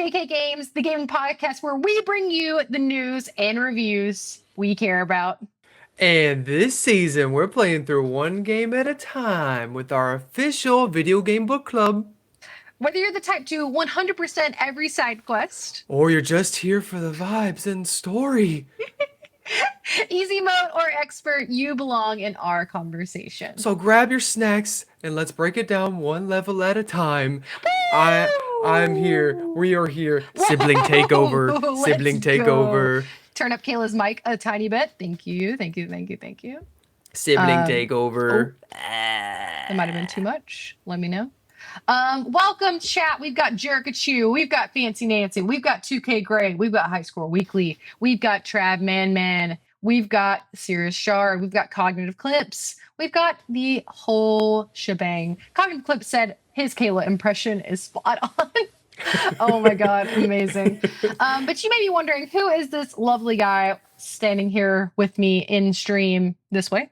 JK Games, the gaming podcast where we bring you the news and reviews we care about. And this season, we're playing through one game at a time with our official video game book club. Whether you're the type to 100% every side quest, Or you're just here for the vibes and story. easy mode, or expert, you belong in our conversation. So grab your snacks and let's break it down one level at a time. I I'm here. We are here. Sibling takeover. Whoa, Sibling let's go. takeover. Turn up Kayla's mic a tiny bit. Thank you. Thank you. Thank you. Thank you. Sibling Oh, takeover. it might have been too much. Let me know. Welcome, chat. We've got Jerica Chu. We've got Fancy Nancy. We've got 2K Gray. We've got High Score Weekly. We've got Trav Man. We've got Sirius Shard. We've got Cognitive Clips. We've got the whole shebang. Cognitive Clips said his Kayla impression is spot on. Oh my God, amazing. But you may be wondering, who is this lovely guy standing here with me in stream this way?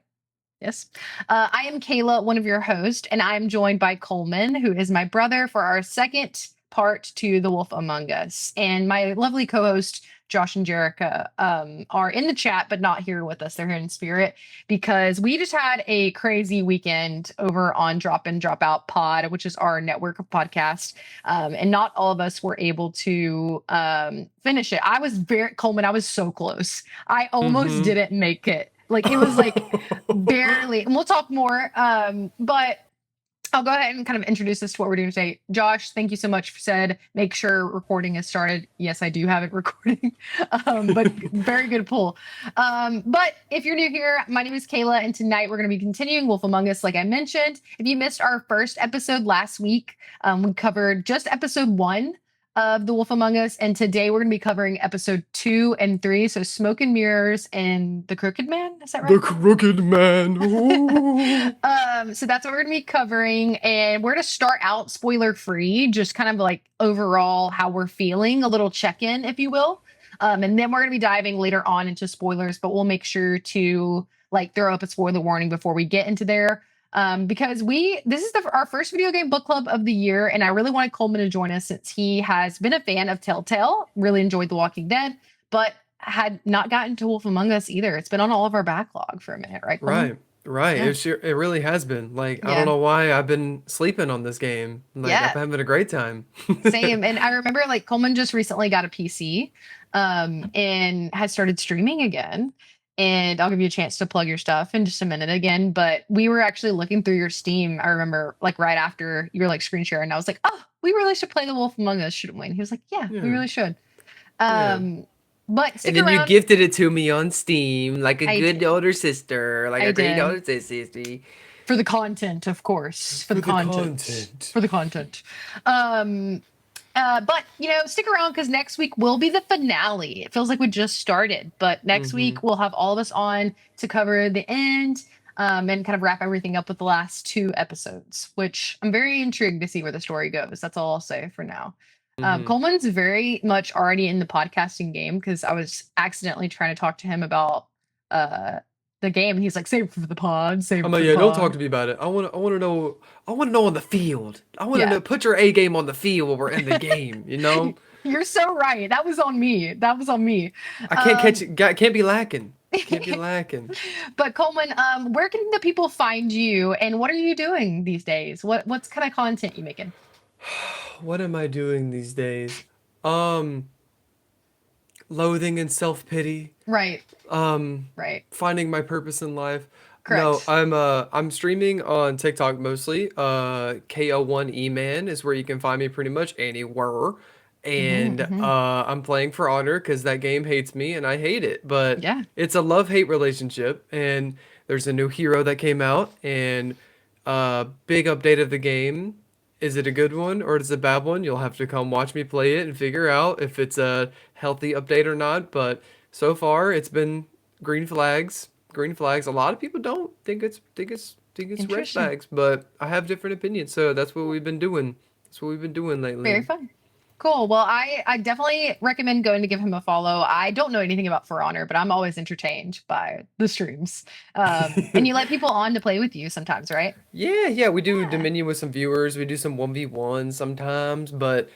Yes. I am Kayla, one of your hosts, and I'm joined by Coleman, who is my brother, for our second part to The Wolf Among Us. And my lovely co-host, Josh and Jerica, are in the chat, but not here with us. They're here in spirit because we just had a crazy weekend over on Drop In, Drop Out Pod, which is our network of podcasts. And not all of us were able to finish it. Coleman, I was so close. I almost didn't make it. Like it was like barely, and we'll talk more. But I'll go ahead and kind of introduce this to what we're doing today. Josh, thank you so much for said, make sure recording is started. Yes, I do have it recording, but very good pull. But if you're new here, my name is Kayla, and tonight we're going to be continuing Wolf Among Us, like I mentioned. If you missed our first episode last week, we covered just episode 1 of The Wolf Among Us, and today we're going to be covering episode 2 and 3, so Smoke and Mirrors and The Crooked Man, is that right? The Crooked Man. So that's what we're going to be covering, and we're going to start out spoiler free, just kind of like overall how we're feeling, a little check-in, if you will. And then we're going to be diving later on into spoilers, but we'll make sure to like throw up a spoiler warning before we get into there. Because this is our first video game book club of the year, and I really wanted Coleman to join us since he has been a fan of Telltale, really enjoyed The Walking Dead, but had not gotten to Wolf Among Us either. It's been on all of our backlog for a minute, right, Coleman? Right. Yeah. It really has been. Like, I Yeah. don't know why I've been sleeping on this game. Like, Yeah. I'm having a great time. Same. And I remember like Coleman just recently got a PC and has started streaming again. And I'll give you a chance to plug your stuff in just a minute again. But we were actually looking through your Steam. I remember like right after you were like screen share, and I was like, oh, we really should play The Wolf Among Us, shouldn't we? And he was like, yeah, we really should. Yeah. But stick And then you around. gifted it to me on Steam like a I good did. older sister, like I a great did. older sister. For the content, of course. For the content. For the content. But stick around because next week will be the finale. It feels like we just started, but next week we'll have all of us on to cover the end and kind of wrap everything up with the last 2 episodes, which I'm very intrigued to see where the story goes. That's all I'll say for now. Coleman's very much already in the podcasting game because I was accidentally trying to talk to him about the game, and he's like, "Save it for the pod. Save it I'm for like, the yeah, don't pod." talk to me about it. I want to know. I want to know on the field. I want to know. Put your A game on the field when we're in the game. You know. You're so right. That was on me. I can't catch it. Can't be lacking. Can't be lacking. But Coleman, where can the people find you, and what are you doing these days? What's kind of content you making? What am I doing these days? Loathing and self-pity. Right. Finding my purpose in life. Correct. No, I'm streaming on TikTok mostly. KO1eman is where you can find me pretty much anywhere. And I'm playing For Honor because that game hates me and I hate it. But Yeah. it's a love-hate relationship, and there's a new hero that came out, and big update of the game. Is it a good one or is it a bad one? You'll have to come watch me play it and figure out if it's a healthy update or not. But so far, it's been green flags. Green flags. A lot of people don't think it's red Interesting. flags, but I have different opinions. So that's what we've been doing. That's what we've been doing lately. Very fun. Cool. Well, I definitely recommend going to give him a follow. I don't know anything about For Honor, but I'm always entertained by the streams. And you let people on to play with you sometimes, right? Yeah, we do Yeah. Dominion with some viewers. We do some 1v1 sometimes, but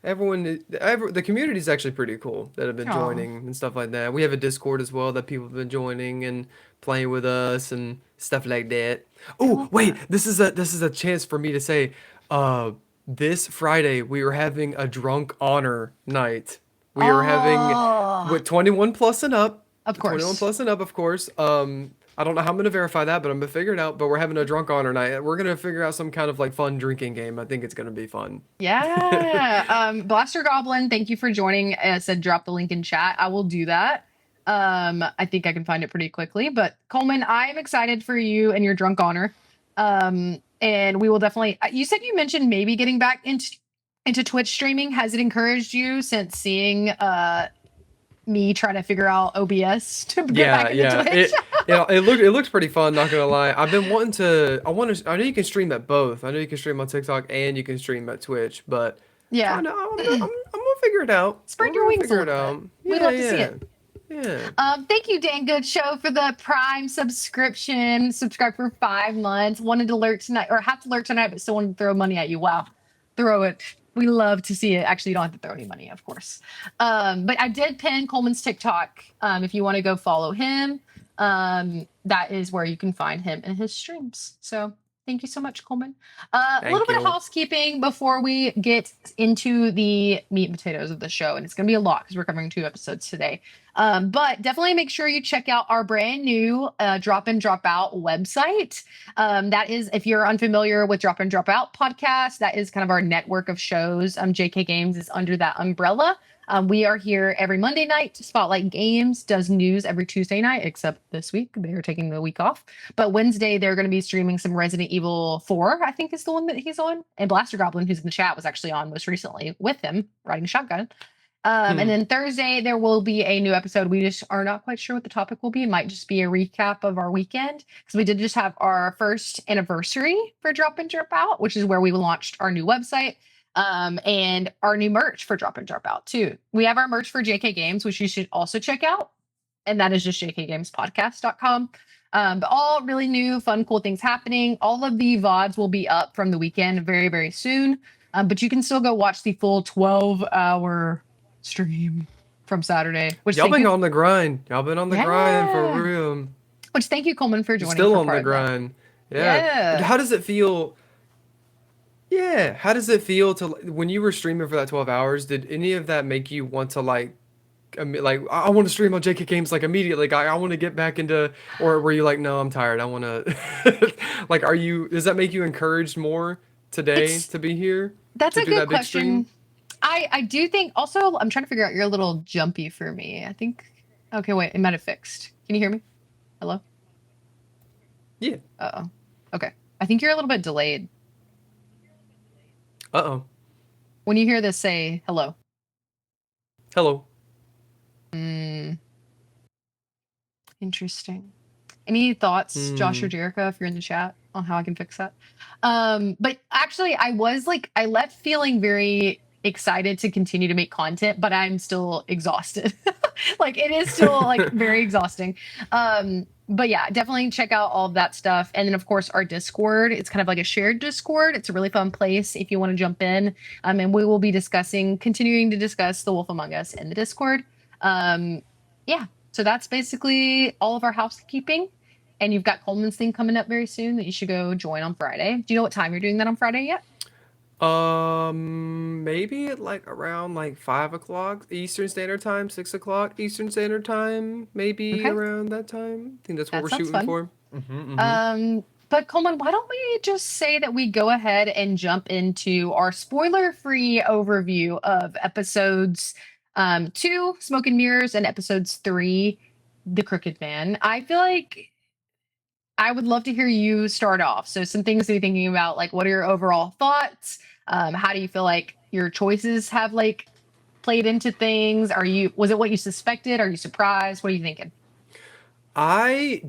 the community is actually pretty cool that have been Oh, joining and stuff like that. We have a Discord as well that people have been joining and playing with us and stuff like that. I Oh, love wait, that. this is a chance for me to say, uh, this Friday we are having a drunk honor night. We are having Oh, with 21 plus and up, of 21 course. plus and up, of course. I don't know how I'm gonna verify that, but I'm gonna figure it out. But we're having a drunk honor night. We're gonna figure out some kind of like fun drinking game. I think it's gonna be fun. Yeah. Blaster Goblin, thank you for joining. Said drop the link in chat. I will do that. I think I can find it pretty quickly. But Coleman, I am excited for you and your drunk honor. And we will definitely. You said you mentioned maybe getting back into Twitch streaming. Has it encouraged you since seeing me trying to figure out OBS to get Yeah, back into yeah. Twitch? It looks pretty fun, not gonna lie. I've been wanting to I know you can stream at both. I know you can stream on TikTok and you can stream at Twitch, but Yeah. trying to I'm gonna figure it out. Spread We're your gonna wings a figure it little bit. out. We'd Yeah, love to see yeah. it. Yeah. Thank you, Dan Good Show, for the Prime subscription. Subscribe for 5 months. Wanted to lurk tonight, or have to lurk tonight, but still wanted to throw money at you. Wow, throw it. We love to see it. Actually, you don't have to throw any money, of course. But I did pin Coleman's TikTok. If you want to go follow him, that is where you can find him in his streams. So thank you so much, Coleman. A little Thank bit of you. housekeeping before we get into the meat and potatoes of the show, and it's going to be a lot because we're covering 2 episodes today. But definitely make sure you check out our brand new Drop In Drop Out website. That is, if you're unfamiliar with Drop In Drop Out podcast, that is kind of our network of shows. JK Games is under that umbrella. We are here every Monday night to Spotlight Games, does news every Tuesday night, except this week. They are taking the week off. But Wednesday, they're going to be streaming some Resident Evil 4, I think is the one that he's on. And Blaster Goblin, who's in the chat, was actually on most recently with him, riding shotgun. And Hmm. then Thursday, there will be a new episode. We just are not quite sure what the topic will be. It might just be a recap of our weekend because we did just have our first anniversary for Drop and Drop Out, which is where we launched our new website and our new merch for Drop and Drop Out, too. We have our merch for JK Games, which you should also check out. And that is just jkgamespodcast.com. But all really new, fun, cool things happening. All of the VODs will be up from the weekend very, very soon. But you can still go watch the full 12-hour stream from Saturday, which Y'all thank been you. on the grind. Y'all been on the grind for Yeah. real. Which thank you, Coleman, for You're joining still for on part the of that. grind. Yeah. Yeah. How does it feel? Yeah. How does it feel to when you were streaming for that 12 hours? Did any of that make you want to like I want to stream on JK Games like immediately? Like I want to get back into, or were you like, no, I'm tired. I want to like, does that make you encouraged more today It's to be here That's to a do good that big stream? question. I do think also I'm trying to figure out, you're a little jumpy for me. I think okay, wait, it might have fixed. Can you hear me? Hello? Yeah. Uh-oh. Okay. I think you're a little bit delayed. Uh-oh. When you hear this, say hello. Hello. Hmm. Interesting. Any thoughts, Josh or Hmm. Jerica, if you're in the chat, on how I can fix that? But actually, I left feeling very excited to continue to make content, but I'm still exhausted. Like it is still like very exhausting. But yeah, definitely check out all of that stuff. And then of course our Discord. It's kind of like a shared Discord. It's a really fun place if you want to jump in. And we will be continuing to discuss The Wolf Among Us in the Discord. Yeah. So that's basically all of our housekeeping. And you've got Coleman's thing coming up very soon that you should go join on Friday. Do you know what time you're doing that on Friday yet? Maybe at like around like 5 o'clock Eastern Standard Time, 6 o'clock Eastern Standard Time, maybe Okay, around that time. I think that's what that we're sounds shooting fun. for. Mm-hmm. But Coleman, why don't we just say that we go ahead and jump into our spoiler-free overview of episodes 2, Smoke and Mirrors, and episodes 3, The Crooked Man. I feel like I would love to hear you start off. So some things to be thinking about, like what are your overall thoughts? How do you feel like your choices have like played into things? Was it what you suspected? Are you surprised? What are you thinking? I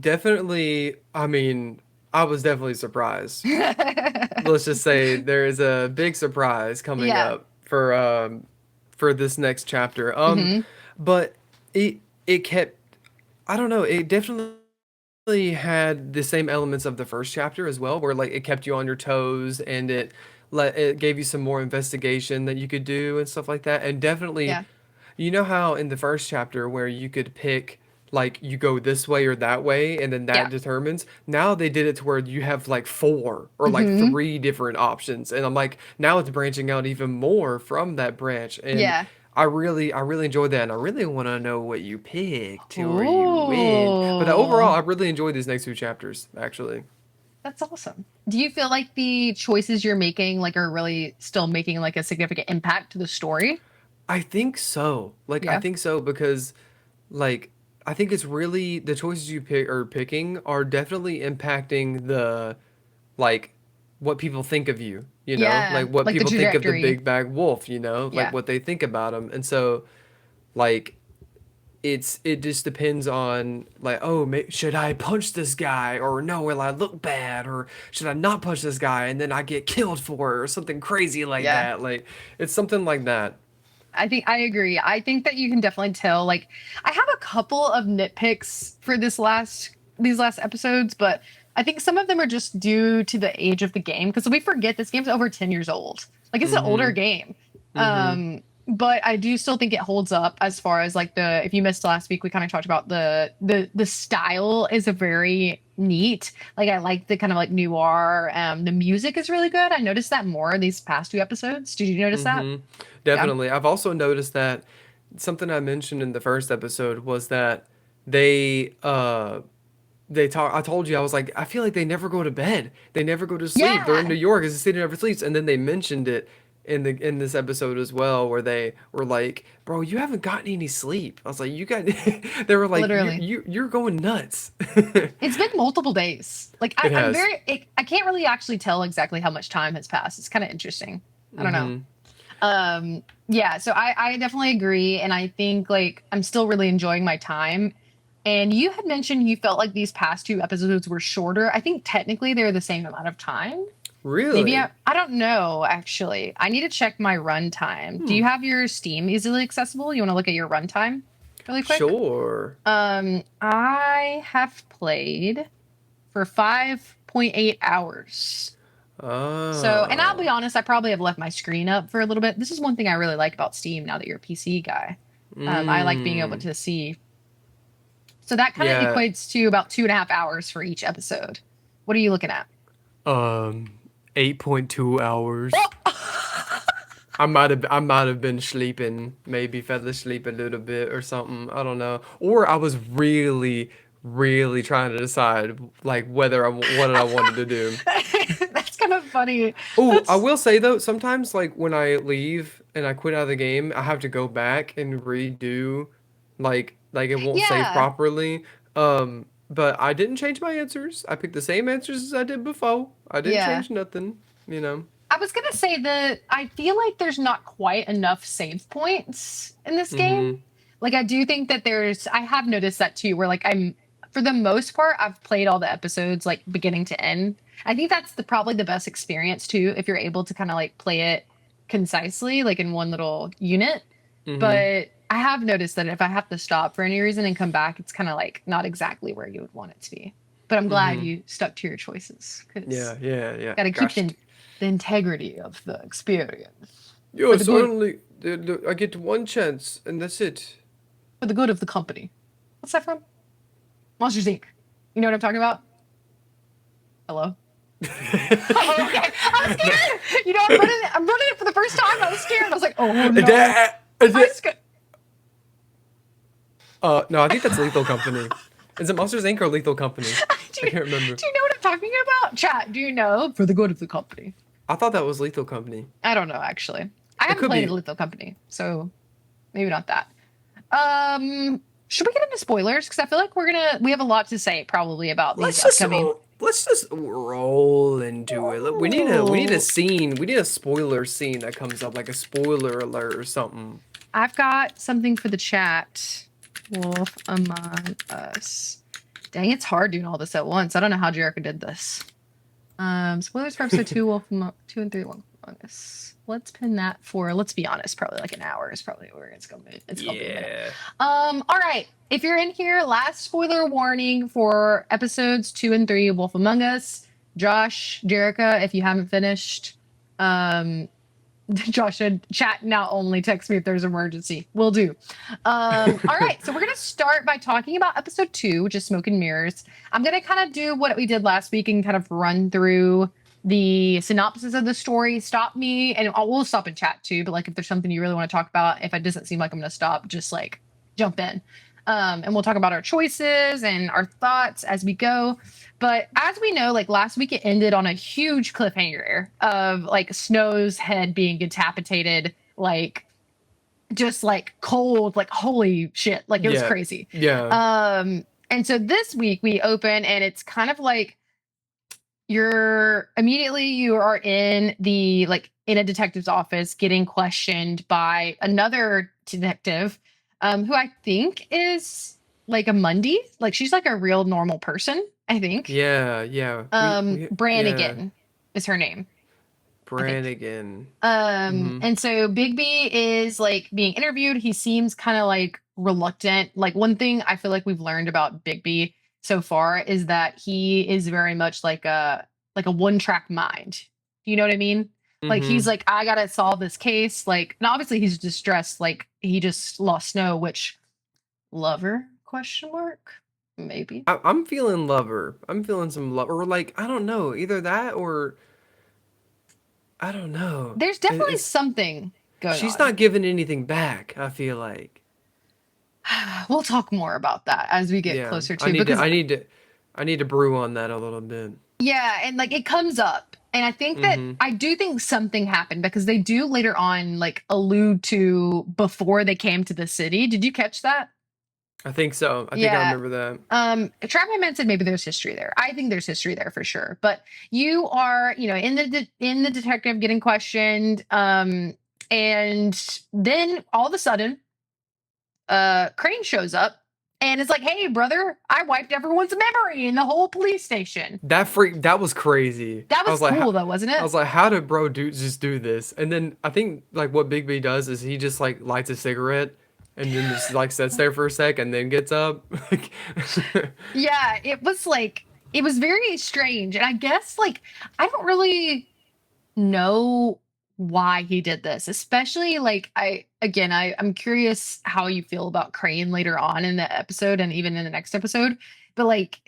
mean, I was definitely surprised. Let's just say there is a big surprise coming Yeah. up for this next chapter. Hmm. But it kept, I don't know, it definitely had the same elements of the first chapter as well, where like it kept you on your toes and it it gave you some more investigation that you could do and stuff like that. And definitely, Yeah. you know how in the first chapter where you could pick like you go this way or that way and then that Yeah. determines. Now they did it to where you have like four or like Hmm. three different options. And I'm like, now it's branching out even more from that branch. And Yeah. I really enjoyed that, and I really want to know what you picked or you win. But overall, Ooh. I really enjoyed these next two chapters, actually. That's awesome. Do you feel like the choices you're making like are really still making like a significant impact to the story? I think so. Like, I Yeah. think so because, like, I think it's really the choices you pick are picking are definitely impacting the, like, what people think of you, Yeah. like what Like the people think of the trajectory. big bag wolf, like Yeah. what they think about him. And so, like, it just depends on like, oh, should I punch this guy, or no, will I look bad, or should I not punch this guy and then I get killed for it, or something crazy like Yeah. that. Like, it's something like that. I think I agree. I think that you can definitely tell. Like, I have a couple of nitpicks for these last episodes, but I think some of them are just due to the age of the game because we forget this game's over 10 years old. Like, it's an older Mm-hmm. game. Mm-hmm. But I do still think it holds up as far as like the if you missed last week, we kind of talked about the style is a very neat. Like I like the kind of like noir. The music is really good. I noticed that more these past two episodes. Did you notice that? Mm-hmm. Yeah. Definitely. I've also noticed that something I mentioned in the first episode was that they they talk. I told you I was like, I feel like they never go to bed. They never go to sleep. They're in New Yeah. York as the city never sleeps. And then they mentioned it in this episode as well, where they were like, "Bro, you haven't gotten any sleep." I was like, "You got." They were like, Literally. You're going nuts." It's been multiple days. Like It I'm has. I can't really actually tell exactly how much time has passed. It's kind of interesting. I don't know. Mm-hmm. Yeah, so I definitely agree. And I think like I'm still really enjoying my time. And you had mentioned you felt like these past two episodes were shorter. I think technically they're the same amount of time. Maybe Really? I don't know actually. I need to check my run time. Do Hmm. you have your Steam easily accessible? You want to look at your run time really quick? Sure. I have played for 5.8 hours. So, and I'll be Oh. honest, I probably have left my screen up for a little bit. This is one thing I really like about Steam now that you're a PC guy. I like being able Mm. to see. So that kind of Yeah. equates to about 2.5 hours for each episode. What are you looking at? Um, 8.2 hours. Oh! I might have been sleeping, maybe fell asleep a little bit or something. I don't know. Or I was really, really trying to decide like whether what I wanted to do. That's kind of funny. Oh, I That's will say though, sometimes like when I leave and I quit out of the game, I have to go back and redo like it won't save yeah. properly. But I didn't change my answers. I picked the same answers as I did before. I didn't Yeah. change nothing, you know. I was gonna say that I feel like there's not quite enough save points in this game. Mm-hmm. Like I do think that I have noticed that too, where like I'm for the most part, I've played all the episodes like beginning to end. I think that's probably the best experience too, if you're able to kind of like play it concisely, like in one little unit. Mm-hmm. But I have noticed that if I have to stop for any reason and come back, it's kind of like not exactly where you would want it to be. But I'm glad Mm-hmm. you stuck to your choices because Yeah, yeah, yeah. got to keep Gosh. the integrity of the experience for the Yes, good I get one chance and that's it. for the good of the company. What's that from? Monsters Inc. You know what I'm talking about? Hello. Oh, okay. I was scared. You know, I'm running it for the first time. I was scared. I was like, oh no. I was scared. No, I think that's Lethal Company. Is it Monsters Inc. or Lethal Company? do, I you, can't remember. do you know what I'm talking about? Chat, do you know? For the good of the company. I thought that was Lethal Company. I don't know actually. I It haven't could played a be. Lethal Company, so maybe not that. Should we get into spoilers? Because I feel like we have a lot to say probably about these upcoming. Let's just roll into it. Look, we need a Ooh. scene. We need a spoiler scene that comes up, like a spoiler alert or something. I've got something for the chat. Wolf Among Us. Dang, it's hard doing all this at once. I don't know how Jericho did this. Spoilers for episode 2, 2 and 3, Wolf Among Us. Let's pin that for, let's be honest, probably like an hour is probably where it's gonna be. It's gonna be a minute. Yeah. All right. If you're in here, last spoiler warning for episodes 2 and 3, Wolf Among Us. Josh, Jerica, if you haven't finished, Um, Josh said, chat now only. Text me if there's an emergency. Will do. All right. So we're going to start by talking about episode 2, which is Smoke and Mirrors. I'm going to kind of do what we did last week and kind of run through the synopsis of the story. Stop me, and we'll stop and chat too. But like, if there's something you really want to talk about, if it doesn't seem like I'm going to stop, just like jump in. And we'll talk about our choices and our thoughts as we go. But as we know, like last week, it ended on a huge cliffhanger of like Snow's head being decapitated, like just like cold, like holy shit, like it was Yeah. crazy. Yeah. And so this week we open and it's kind of like you are in the like in a detective's office getting questioned by another detective, who I think is like a Mundy, like she's like a real normal person, I think. Yeah. Yeah. We yeah. Brannigan is her name, I think. Brannigan. Mm-hmm. And so Bigby is like being interviewed. He seems kind of like reluctant. Like one thing I feel like we've learned about Bigby so far is that he is very much like a one-track mind. Do you know what I mean? Like he's Mm-hmm. like, I gotta solve this case. Like, and obviously he's distressed. Like he just lost Snow, which lover question mark maybe. I'm feeling lover. I'm feeling some love, or like I don't know, either that or I don't know. There's definitely It's something going she's on. not giving anything back. I feel like. We'll talk more about that as we get Yeah. closer I to need to. because I need to. I need to brew on that a little bit. yeah, and like it comes up. And I think that Mm-hmm. I do think something happened because they do later on like allude to before they came to the city. Did you catch that? I think so. I think I Yeah. remember that. Trapman Man said maybe there's history there. I think there's history there for sure. But you are, in in the detective getting questioned, and then all of a sudden, Crane shows up and it's like, "Hey, brother, I wiped everyone's memory in the whole police station." That was crazy. That I was was like, cool though, wasn't I it? was like, how did bro do just do this? And then I think like what Big B does is he just like lights a cigarette and then just like sits there for a sec and then gets up. Like, Yeah, it was like it was very strange. And I guess like I don't really know why he did this, especially like I'm curious how you feel about Crane later on in the episode and even in the next episode. But like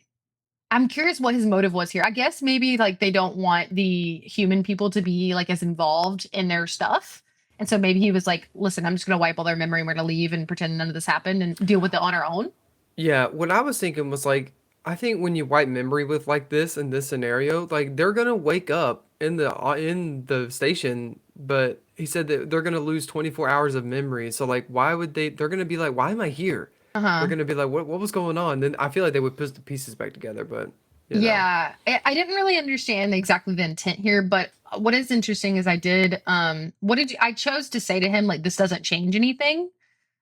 I'm curious what his motive was here. I guess maybe like they don't want the human people to be like as involved in their stuff. And so maybe he was like, listen, I'm just gonna wipe all their memory and we're gonna leave and pretend none of this happened and deal with it on our own. yeah, what I was thinking was like, I think when you wipe memory with like this in this scenario, like they're gonna wake up in the station, but he said that they're gonna lose 24 hours of memory. So like, why would they? They're gonna be like, why am I here? They're Uh-huh. gonna be like, what was going on? Then I feel like they would put the pieces back together, but you know. Yeah, I didn't really understand exactly the intent here, but what is interesting is I chose to say to him like this doesn't change anything.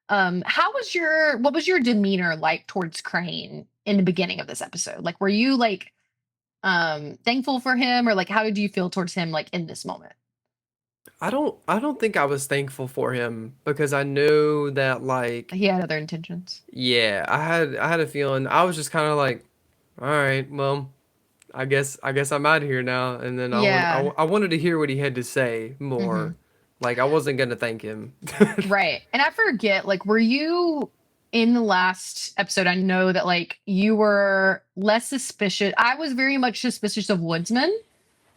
What was your demeanor like towards Crane in the beginning of this episode? Like were you like thankful for him or like how did you feel towards him like in this moment? I don't think I was thankful for him because I knew that like He had other intentions. yeah, I had a feeling I was just kind of like all right, well, I guess I'm out of here now and then Yeah. I wanted to hear what he had to say Hmm. more. Like I wasn't going to thank him. Right. And I forget, like, were you in the last episode? I know that like you were less suspicious. I was very much suspicious of Woodsman.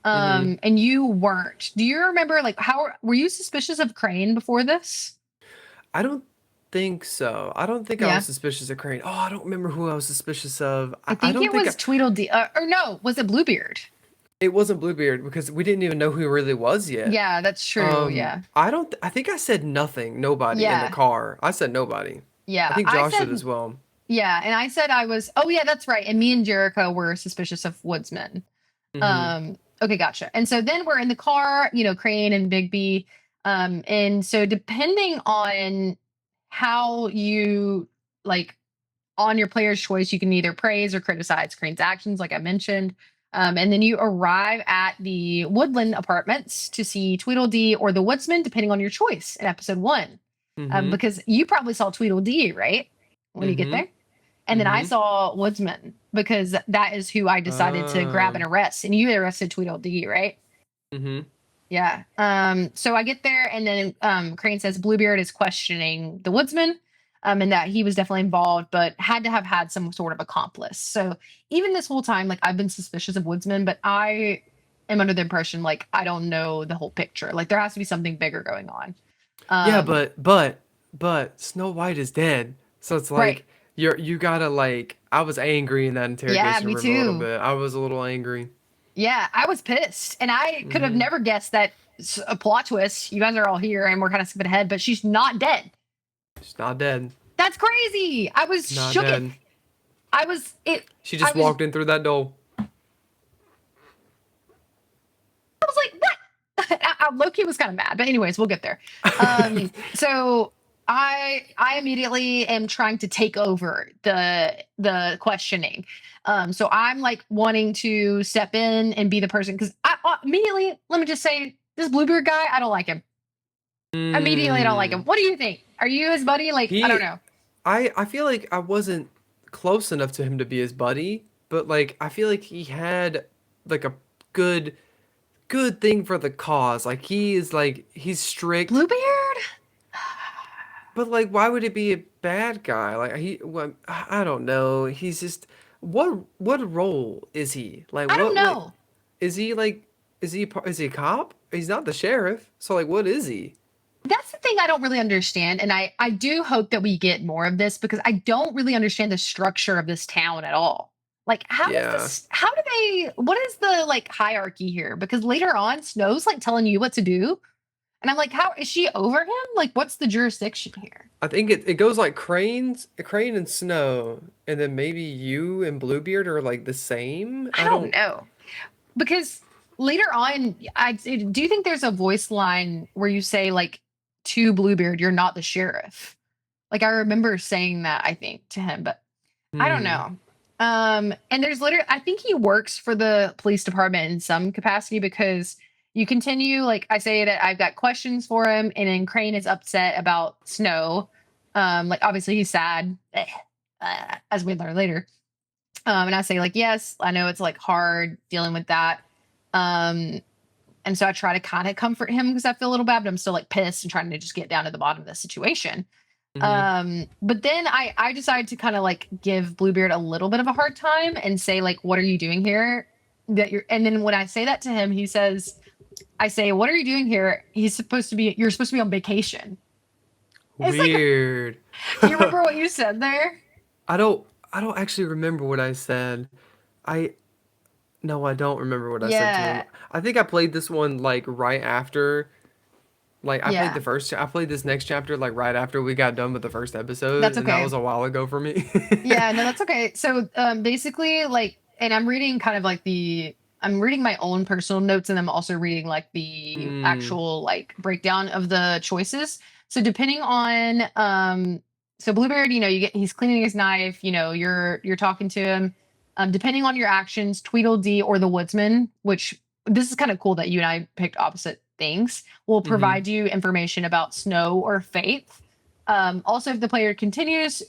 hmm And you weren't. Do you remember like how were you suspicious of Crane before this? I don't think so. I don't think I was Yeah. suspicious of Crane. Oh, I don't remember who I was suspicious of. I I think don't it think was Tweedledee, or no, was it Bluebeard? it wasn't Bluebeard because we didn't even know who he really was yet. Yeah, that's true. Yeah. I don't. I think I said nothing. Nobody in the Yeah. car. I said nobody. I Yeah. think I Josh did said, as well. yeah. And I said I was, oh, yeah, that's right. And me and Jericho were suspicious of Woodsman. hmm Okay, gotcha. And so then we're in the car, Crane and Bigby. And so depending on how you like on your player's choice, you can either praise or criticize Crane's actions, like I mentioned. And then you arrive at the Woodland Apartments to see Tweedledee or the Woodsman, depending on your choice in episode 1. hmm Because you probably saw Tweedledee, right? When you get hmm there. And then I hmm saw Woodsman because that is who I decided to grab Uh, and arrest. And you arrested Tweedledee, right? hmm Yeah. So I get there and then Crane says Bluebeard is questioning the woodsman, and that he was definitely involved, but had to have had some sort of accomplice. So even this whole time, like I've been suspicious of woodsman, but I am under the impression like I don't know the whole picture. Like there has to be something bigger going on. Yeah, Um, but Snow White is dead. So it's right. like you gotta like I was angry in that Yeah, interrogation me room a little too. bit. I was a little angry. Yeah, I was pissed, and I could have Hmm. never guessed that a plot twist. You guys are all here, and we're kind of skipping ahead, but she's not dead. She's not dead. That's crazy. I was Not shook. It. dead. I was it. She I just was. walked in through that door. I was like, what? Loki was kind of mad, but anyways, we'll get there. So I immediately am trying to take over the questioning. So I'm like wanting to step in and be the person because I immediately let me just say this Bluebeard guy, I don't like him. Immediately, I don't like him. Hmm. What do you think? Are you his buddy? Like, I don't He know. I feel like I wasn't close enough to him to be his buddy, but like I feel like he had like a good good thing for the cause. Like he is like he's strict, Bluebeard? but like why would it be a bad guy? Like he well, I don't know. He's just what role is he? Like I don't what know. is he like is he a cop? He's not the sheriff. So like what is he? That's the thing I don't really understand. And I do hope that we get more of this because I don't really understand the structure of this town at all. Like, how is Yeah. this? How do they, what is the like hierarchy here? Because later on, Snow's like telling you what to do. And I'm like, how is she over him? Like, what's the jurisdiction here? I think it goes like Crane and Snow, and then maybe you and Bluebeard are like the same. I I don't don't. know. Because later on, I do you think there's a voice line where you say, like, to Bluebeard, you're not the sheriff? Like, I remember saying that, I think, to him, but I don't Hmm. know. And there's literally, I think he works for the police department in some capacity because you continue, like I say that I've got questions for him, and then Crane is upset about Snow. Like obviously he's sad, as we learn later. And I say like, yes, I know it's like hard dealing with that. Um, and so I try to kind of comfort him because I feel a little bad, but I'm still like pissed and trying to just get down to the bottom of the situation. Hmm. But then I decided to kind of like give Bluebeard a little bit of a hard time and say like, "What are you doing here?" That you're, and then when I say that to him, he says, "I say, what are you doing here?" He's supposed to be, you're supposed to be on vacation. It's like, Weird. do you remember what you said there? I don't. I don't actually remember what I said. I no, I don't remember what I said to him. Yeah, I think I played this one like right after. Like I played yeah, the first. I played this next chapter like right after we got done with the first episode, that's and that okay. was a while ago for me. Yeah, no, that's okay. So, basically, like, and I'm reading kind of like I'm reading my own personal notes, and I'm also reading like the Hmm. actual like breakdown of the choices. So, depending on, so Bluebeard, he's cleaning his knife. You're talking to him. Depending on your actions, Tweedledee or the Woodsman, which this is kind of cool that you and I picked opposite things, will Hmm. provide you information about Snow or Faith. Also, if the player continues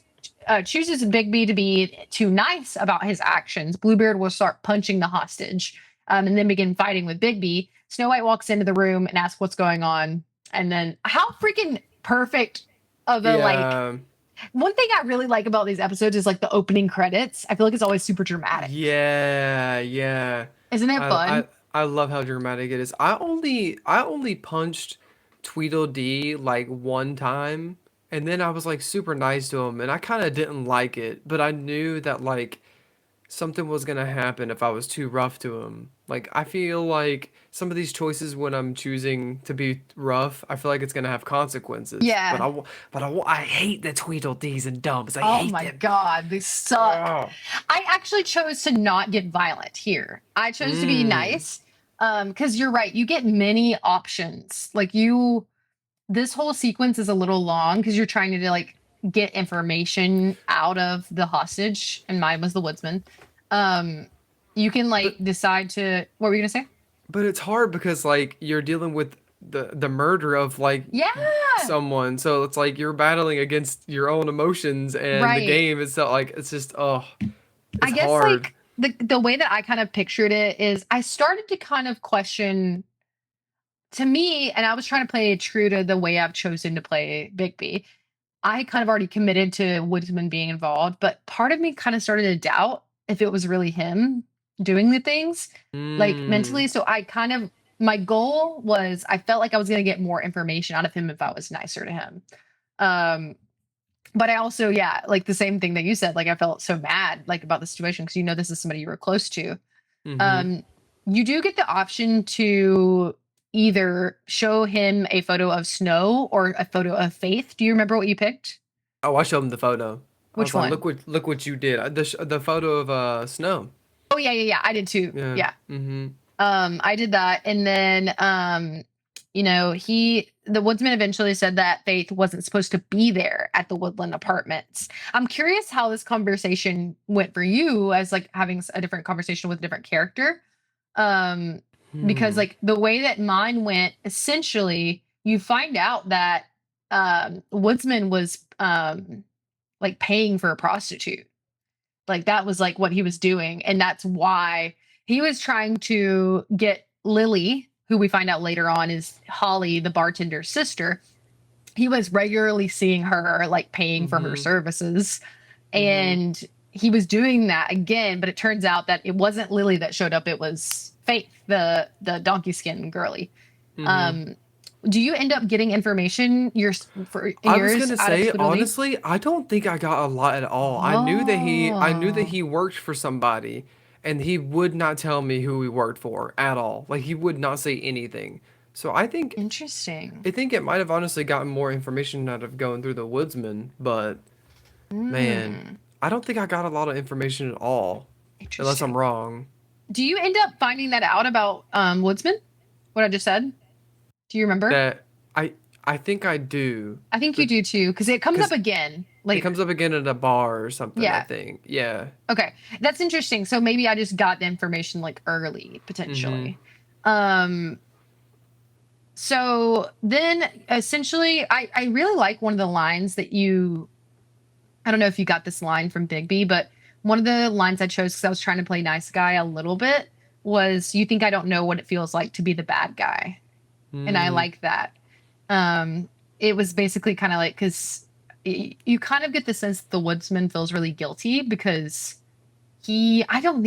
chooses Bigby to be too nice about his actions, Bluebeard will start punching the hostage, and then begin fighting with Bigby. Snow White walks into the room and asks what's going on. And then, how freaking perfect of a like. Yeah. One thing I really like about these episodes is like the opening credits. I feel like it's always super dramatic. Yeah, yeah. Isn't it I fun? I love how dramatic it is. I only punched Tweedledee like one time, and then I was like super nice to him, and I kind of didn't like it, but I knew that like something was gonna happen if I was too rough to him. Like I feel like some of these choices when I'm choosing to be rough, I feel like it's gonna have consequences. Yeah. I hate the Tweedledees and Dumps. I Oh hate my them. God, they suck. Oh. I actually chose to not get violent here. I chose to be Mm. nice. Because you're right, you get many options. Like this whole sequence is a little long because you're trying to like get information out of the hostage, and mine was the woodsman. Um, you can like But decide to. What were you gonna say? but it's hard because like you're dealing with the murder of like Yeah, someone, so it's like you're battling against your own emotions and the right. game itself. Like it's just I it's guess hard. like the way that I kind of pictured it is I started to kind of question to me, and I was trying to play it true to the way I've chosen to play Bigby. I kind of already committed to Woodsman being involved, but part of me kind of started to doubt if it was really him doing the things, like Mm. mentally. So I kind of, my goal was I felt like I was going to get more information out of him if I was nicer to him. Um, but I also, yeah, like the same thing that you said, like I felt so mad like about the situation because this is somebody you were close to. Mm-hmm. Um, you do get the option to either show him a photo of Snow or a photo of Faith. Do you remember what you picked? Oh, I showed him the photo. I was Which like, one? look what you did. The photo of Snow. Oh yeah, yeah, yeah. I did too. Yeah. Yeah. Mm-hmm. I did that. And then the woodsman eventually said that Faith wasn't supposed to be there at the Woodland Apartments. I'm curious how this conversation went for you as like having a different conversation with a different character. Um, because Hmm. like the way that mine went, essentially you find out that Woodsman was like paying for a prostitute. Like that was like what he was doing. And that's why he was trying to get Lily, who we find out later on is Holly, the bartender's sister. He was regularly seeing her, like paying for her Mm-hmm. services. Mm-hmm. And he was doing that again, but it turns out that it wasn't Lily that showed up, it was Faith, the donkey skin girly. Mm-hmm. Um, do you end up getting information in I was yours gonna out of say, Tweedledee? honestly, I don't think I got a lot at all. I knew that Oh, he worked for somebody, and he would not tell me who he worked for at all. Like he would not say anything. So interesting. I think it might have honestly gotten more information out of going through the woodsman, but man, Hmm. I don't think I got a lot of information at all, unless I'm Interesting. wrong. Do you end up finding that out about Woodsman? What I just said? Do you remember? That I I think I do, I think you do too, because it comes up because again it comes later. up again at a bar or something, I Yeah. think. Yeah. Okay. That's interesting. So maybe I just got the information like early, Mm-hmm. potentially. Um, so then essentially I really like one of the lines that I don't know if you got this line from Bigby, but one of the lines I chose because I was trying to play nice guy a little bit was, "You think I don't know what it feels like to be the bad guy." And I Mm, like that. It was basically kind of like because you kind of get the sense that the woodsman feels really guilty because I don't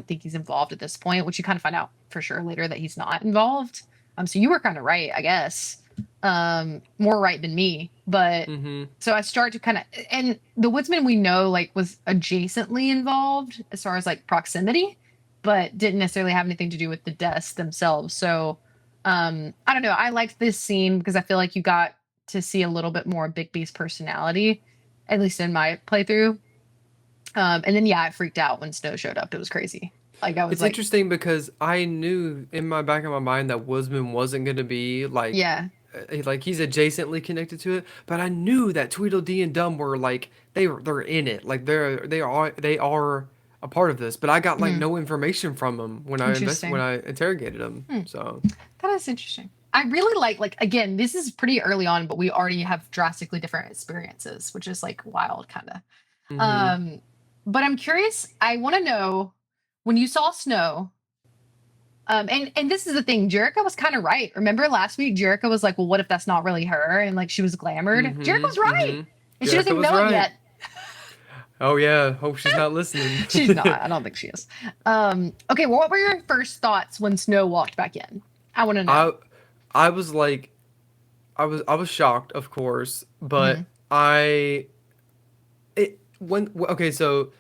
think he's involved at this point, which you kind of find out for sure later that he's not involved. So you were kind of right, I guess. More right than me, but mm-hmm. so I start to kind of, and the woodsman we know like was adjacently involved as far as like proximity, but didn't necessarily have anything to do with the deaths themselves. So I don't know. I liked this scene because I feel like you got to see a little bit more of Bigby's personality, at least in my playthrough. And then yeah, I freaked out when Snow showed up. It was crazy. Like I was It's like, interesting because I knew in my back of my mind that Woodsman wasn't going to be yeah, like he's adjacently connected to it, but I knew that Tweedledee and Dum were like they're in it, like they are a part of this. But I got like mhm, no information from them when interesting. I interrogated them. Hmm, So, that is interesting. I really like again, this is pretty early on, but we already have drastically different experiences, which is like wild kind of. mm-hmm. Um, but I'm curious. I want to know when you saw Snow. And this is the thing. Jerica was kind of right. Remember last week, Jerica was like, "Well, what if that's not really her?" And like she was glamored. Jerica was Mm-hmm. right, Mm-hmm. and she doesn't Jerica even was know it right. yet. Oh yeah, hope she's not listening. She's not. I don't think she is. Okay. Well, what were your first thoughts when Snow walked back in? I want to know. I I was like I was shocked, of course, but Hmm. I it when okay, so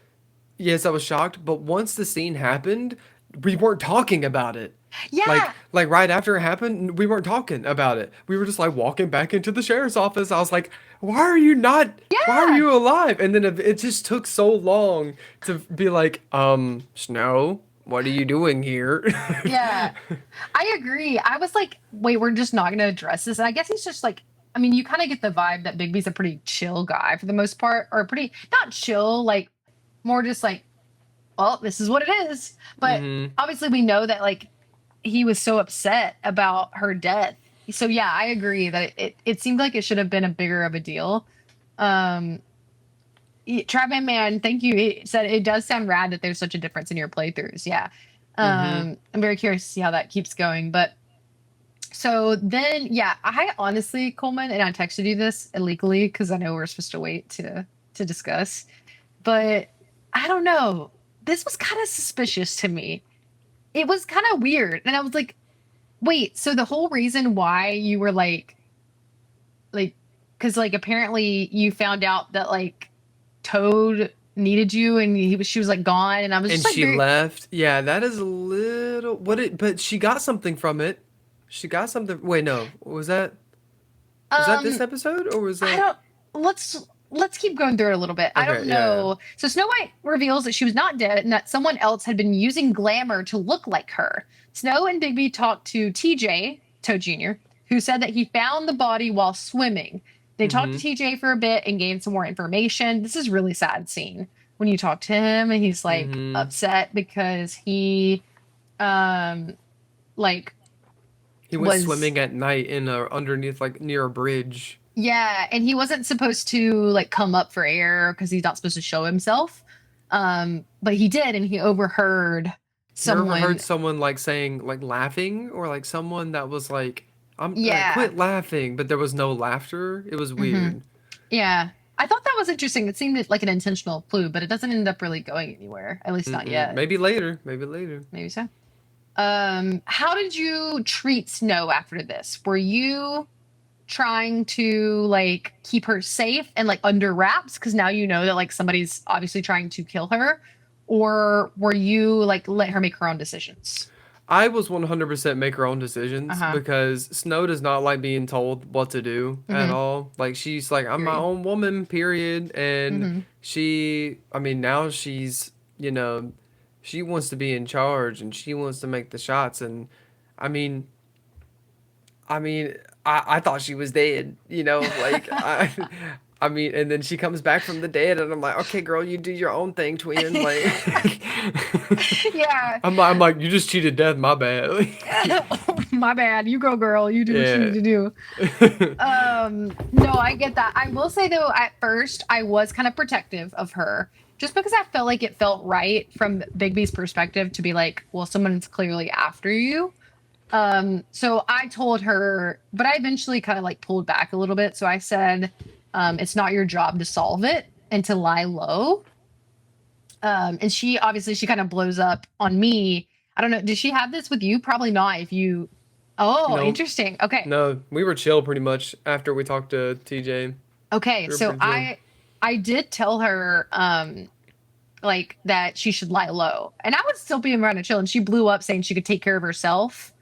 yes, I was shocked, but once the scene happened, we weren't talking about it. Yeah. Like right after it happened, we weren't talking about it. We were just like walking back into the sheriff's office. I was like, "Why are you not? Why are Yeah. you alive?" And then it just took so long to be like, Snow, what are you doing here?" Yeah. I agree. I was like, wait, we're just not going to address this. And I guess he's just like, I mean, you kind of get the vibe that Bigby's a pretty chill guy for the most part, or pretty, not chill, like more just like, well, this is what it is. But Hmm. obviously, we know that like he was so upset about her death. So yeah, I agree that it seemed like it should have been a bigger of a deal. Um, Trapman Man, thank you. It said it does sound rad that there's such a difference in your playthroughs. Yeah. Hmm. I'm very curious to see how that keeps going. But So then, yeah, I honestly, Coleman, and I texted you this illegally because I know we're supposed to wait to discuss, but I don't know. This was kind of suspicious to me. It was kind of weird, and I was like, wait, so the whole reason why you were like, because like apparently you found out that like Toad needed you, and she was like gone, and I was And just like she very left. Yeah, that is a little what it but she got something from it. She got something. Wait, no. Was that this um episode or was I that don't let's keep going through it a little bit. I don't Okay, yeah, yeah. know. So Snow White reveals that she was not dead and that someone else had been using glamour to look like her. Snow and Bigby talked to TJ, Toad Jr., who said that he found the body while swimming. They talked to Mhm. TJ for a bit and gained some more information. This is really sad scene when you talk to him and he's like Mhm. upset because he um like He was was swimming at night in a underneath like near a bridge. Yeah, and he wasn't supposed to like come up for air because he's not supposed to show himself. But he did, and he overheard You ever heard someone. someone like saying like laughing or like someone that was like I'm Yeah, quit laughing, but there was no laughter. It was hmm weird. yeah. I thought that was interesting. It seemed like an intentional clue, but it doesn't end up really going anywhere. At least not Mm-mm. yet. Maybe later. Maybe later. Maybe so. How did you treat Snow after this? Were you trying to like keep her safe and like under wraps because now you know that like somebody's obviously trying to kill her, or were you like let her make her own decisions? I was 100% make her own decisions Uh-huh. because Snow does not like being told what to do at Mm-hmm. all. Like she's like I'm my Agreed. own woman, period. And Mm-hmm. I mean now she wants to be in charge and she wants to make the shots and I mean I mean, I thought she was dead, like I mean, and then she comes back from the dead, and I'm like, okay, girl, you do your own thing, twin. Like, Yeah. I'm like, you just cheated death, my bad. My bad. You go, girl. You do what you need Yeah. to do. No, I get that. I will say though, at first I was kind of protective of her just because I felt like it felt right from Bigby's perspective to be like, well, someone's clearly after you. So I told her, but I eventually kind of like pulled back a little bit. So I said, it's not your job to solve it and to lie low. And she obviously she kind of blows up on me. I don't know. Did she have this with you? Probably not. If you, oh, No, interesting. Okay. no, we were chill pretty much after we talked to TJ. Okay. We were So pretty chill. I did tell her, like that she should lie low, and I was still being around to chill, and she blew up saying she could take care of herself.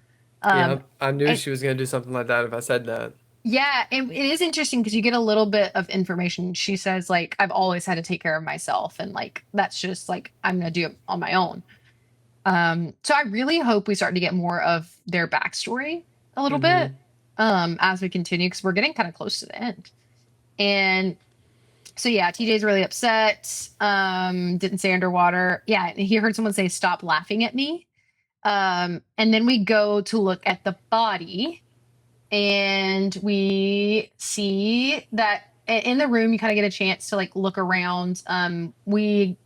Yeah, Um, I knew and she was gonna do something like that if I said that. Yeah, it is interesting because you get a little bit of information. She says like I've always had to take care of myself, and like that's just like I'm gonna do it on my own. So I really hope we start to get more of their backstory a little bit Mm-hmm. as we continue because we're getting kind of close to the end. And so yeah, TJ's really upset. Didn't say underwater. Yeah, and he heard someone say stop laughing at me. And then we go to look at the body and we see that in the room you kind of get a chance to like look around. We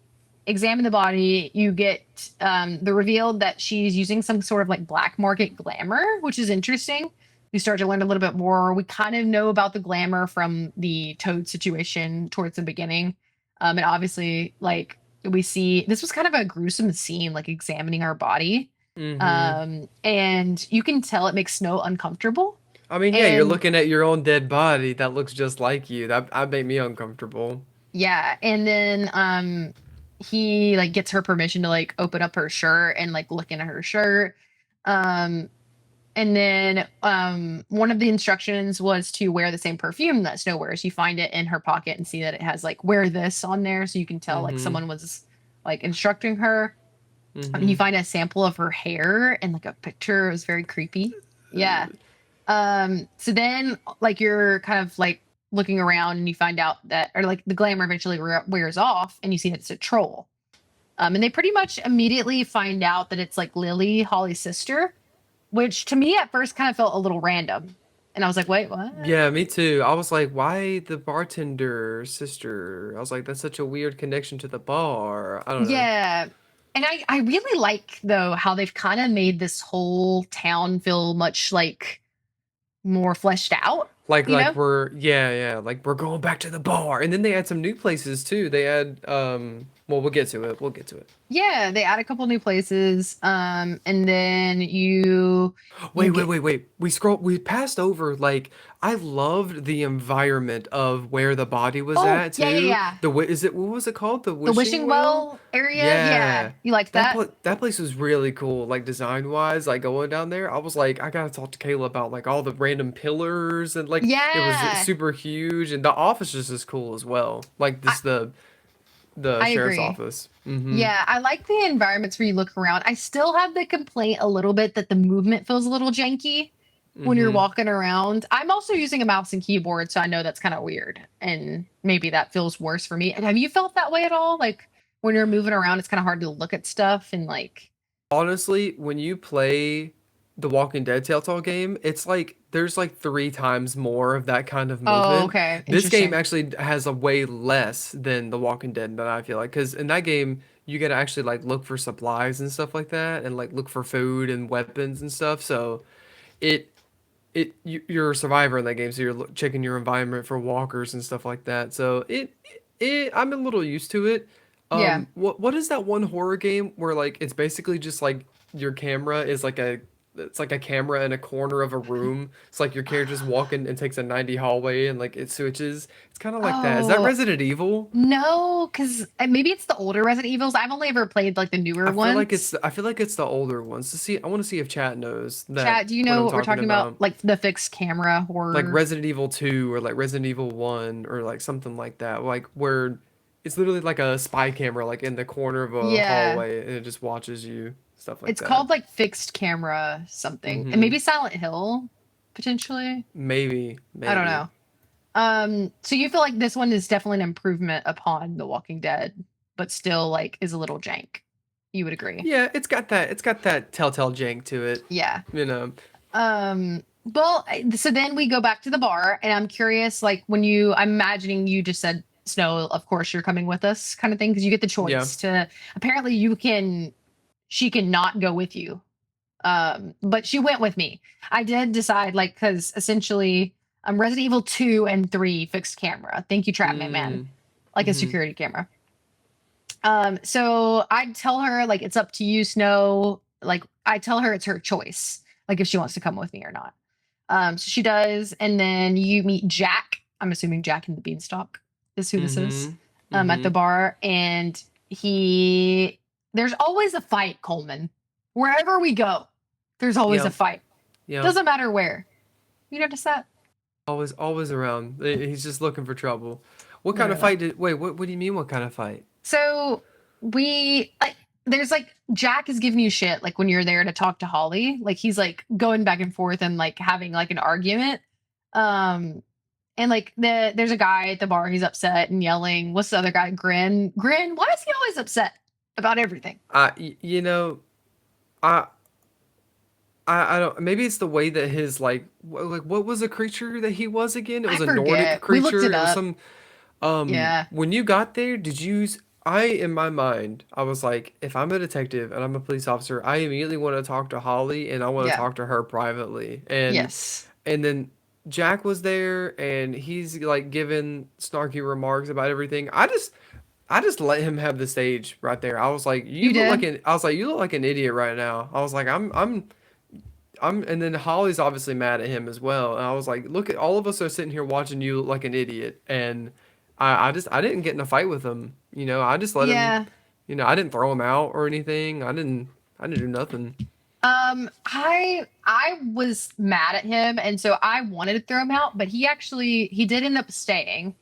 examine the body. You get the reveal that she's using some sort of like black market glamour, which is interesting. We start to learn a little bit more. We kind of know about the glamour from the Toad situation towards the beginning, and obviously like we see this was kind of a gruesome scene, like examining our body, Mm-hmm. and you can tell it makes Snow uncomfortable. I mean, yeah, you're And looking at your own dead body that looks just like you. That made me uncomfortable. yeah, and then he like gets her permission to like open up her shirt and like look into her shirt. Um and then one of the instructions was to wear the same perfume that Snow wears. You find it in her pocket and see that it has like wear this on there so you can tell like Mm-hmm. someone was like instructing her. You Mm-hmm. find a sample of her hair and like a picture. It was very creepy. Yeah. So then like you're kind of like looking around and you find out that or like the glamour eventually wears off and you see that it's a troll. And they pretty much immediately find out that it's like Lily, Holly's sister, which to me at first kind of felt a little random. And I was like, wait, what? Yeah, me too. I was like, why the bartender sister? I was like, that's such a weird connection to the bar. I don't know. Yeah. And I really like though how they've kind of made this whole town feel much like more fleshed out, Like you like know? we're yeah, like we're going back to the bar. And then they add some new places too. They add well, we'll get to it. We'll get to it. Yeah, they add a couple new places. And then you Wait, wait, get wait, wait. We passed over like I loved the environment of where the body was oh, at yeah, yeah, too. yeah. Is it what was it called? The The wishing wishing well? well area. Yeah. Yeah. You liked that? That place was really cool, like design wise, like going down there. I was like, I gotta talk to Kayla about like all the random pillars and like it was Yeah. super huge and the office is just cool as well. Like I this the I sheriff's agree. office. Mm-hmm. Yeah, I like the environments where you look around. I still have the complaint a little bit that the movement feels a little janky when you're Mm-hmm. walking around. I'm also using a mouse and keyboard, so I know that's kind of weird. And maybe that feels worse for me. And have you felt that way at all? Like when you're moving around, it's kind of hard to look at stuff and like, Honestly, when you play the Walking Dead Telltale game, it's like there's like three times more of that kind of oh, movement. okay, This game interesting. actually has a way less than the Walking Dead that I feel like, because in that game you gotta actually like look for supplies and stuff like that, and like look for food and weapons and stuff. So it you're a survivor in that game, so you're checking your environment for walkers and stuff like that. So I'm a little used to it. Yeah. What is that one horror game where like it's basically just like your camera is like a it's like a camera in a corner of a room. It's like your character just walking and takes a 90 hallway and like it switches. It's kind of like that. Is that Oh, Resident Evil? no, because maybe it's the older Resident Evils. I've only ever played like the newer ones. I feel like it's the older ones. To see, I want to see if chat knows that Chat, do you what know I'm what we're talking talking about? about. Like the fixed camera Like horror. Resident Evil 2 or like Resident Evil 1 or like something like that. Like where it's literally like a spy camera like in the corner of a Yeah. hallway and it just watches you, stuff like It's that. called like fixed camera something. And Mm-hmm. maybe Silent Hill, potentially. Maybe, I don't maybe. know. So you feel like this one is definitely an improvement upon The Walking Dead, but still like is a little jank. You would agree. Yeah, it's got that telltale jank to it, Yeah. you know. Well, so then we go back to the bar, and I'm curious, like when I'm imagining you just said, Snow, of course you're coming with us, kind of thing, because you get the Yeah. choice to. Apparently, she can not go with you. But she went with me. I did decide, like, because essentially, Resident Evil 2 and 3 fixed camera. Thank you, Trapman Man, Mm. like a Mm-hmm. security camera. So I'd tell her like it's up to you, Snow. Like I tell her it's her choice, like if she wants to come with me or not. So she does, and then you meet Jack. I'm assuming Jack and the Beanstalk is who this is. Mm-hmm. At the Mm-hmm. bar, and there's always a fight, Coleman. Wherever we go, there's always a Yep. fight. Yep. Doesn't matter where. You notice that? Always around. He's just looking for trouble. What kind of Literally. fight did wait, what do you mean what kind of fight? So we like there's like Jack is giving you shit like when you're there to talk to Holly. Like he's like going back and forth and like having like an argument. Um and like there's a guy at the bar, he's upset and yelling. What's the other guy? Grin. Grin, why is he always upset about everything? You know, I I don't. Maybe it's the way that his like what was the creature that he was again? It I was a Nordic forget. We looked creature. it It was up. some. Yeah. When you got there, did you? I in my mind, I was like, if I'm a detective and I'm a police officer, I immediately want to talk to Holly and I want to Yeah. talk to her privately. Yes. And then Jack was there and he's like giving snarky remarks about everything. I just let him have the stage right there. I was like, You did? you look like an idiot right now. I was like, and then Holly's obviously mad at him as well. And I was like, look at all of us are sitting here watching you look like an idiot. And I didn't get in a fight with him. You know, I just let him, Yeah. you know, I didn't throw him out or anything. I didn't do nothing. I was mad at him, and so I wanted to throw him out, but he did end up staying.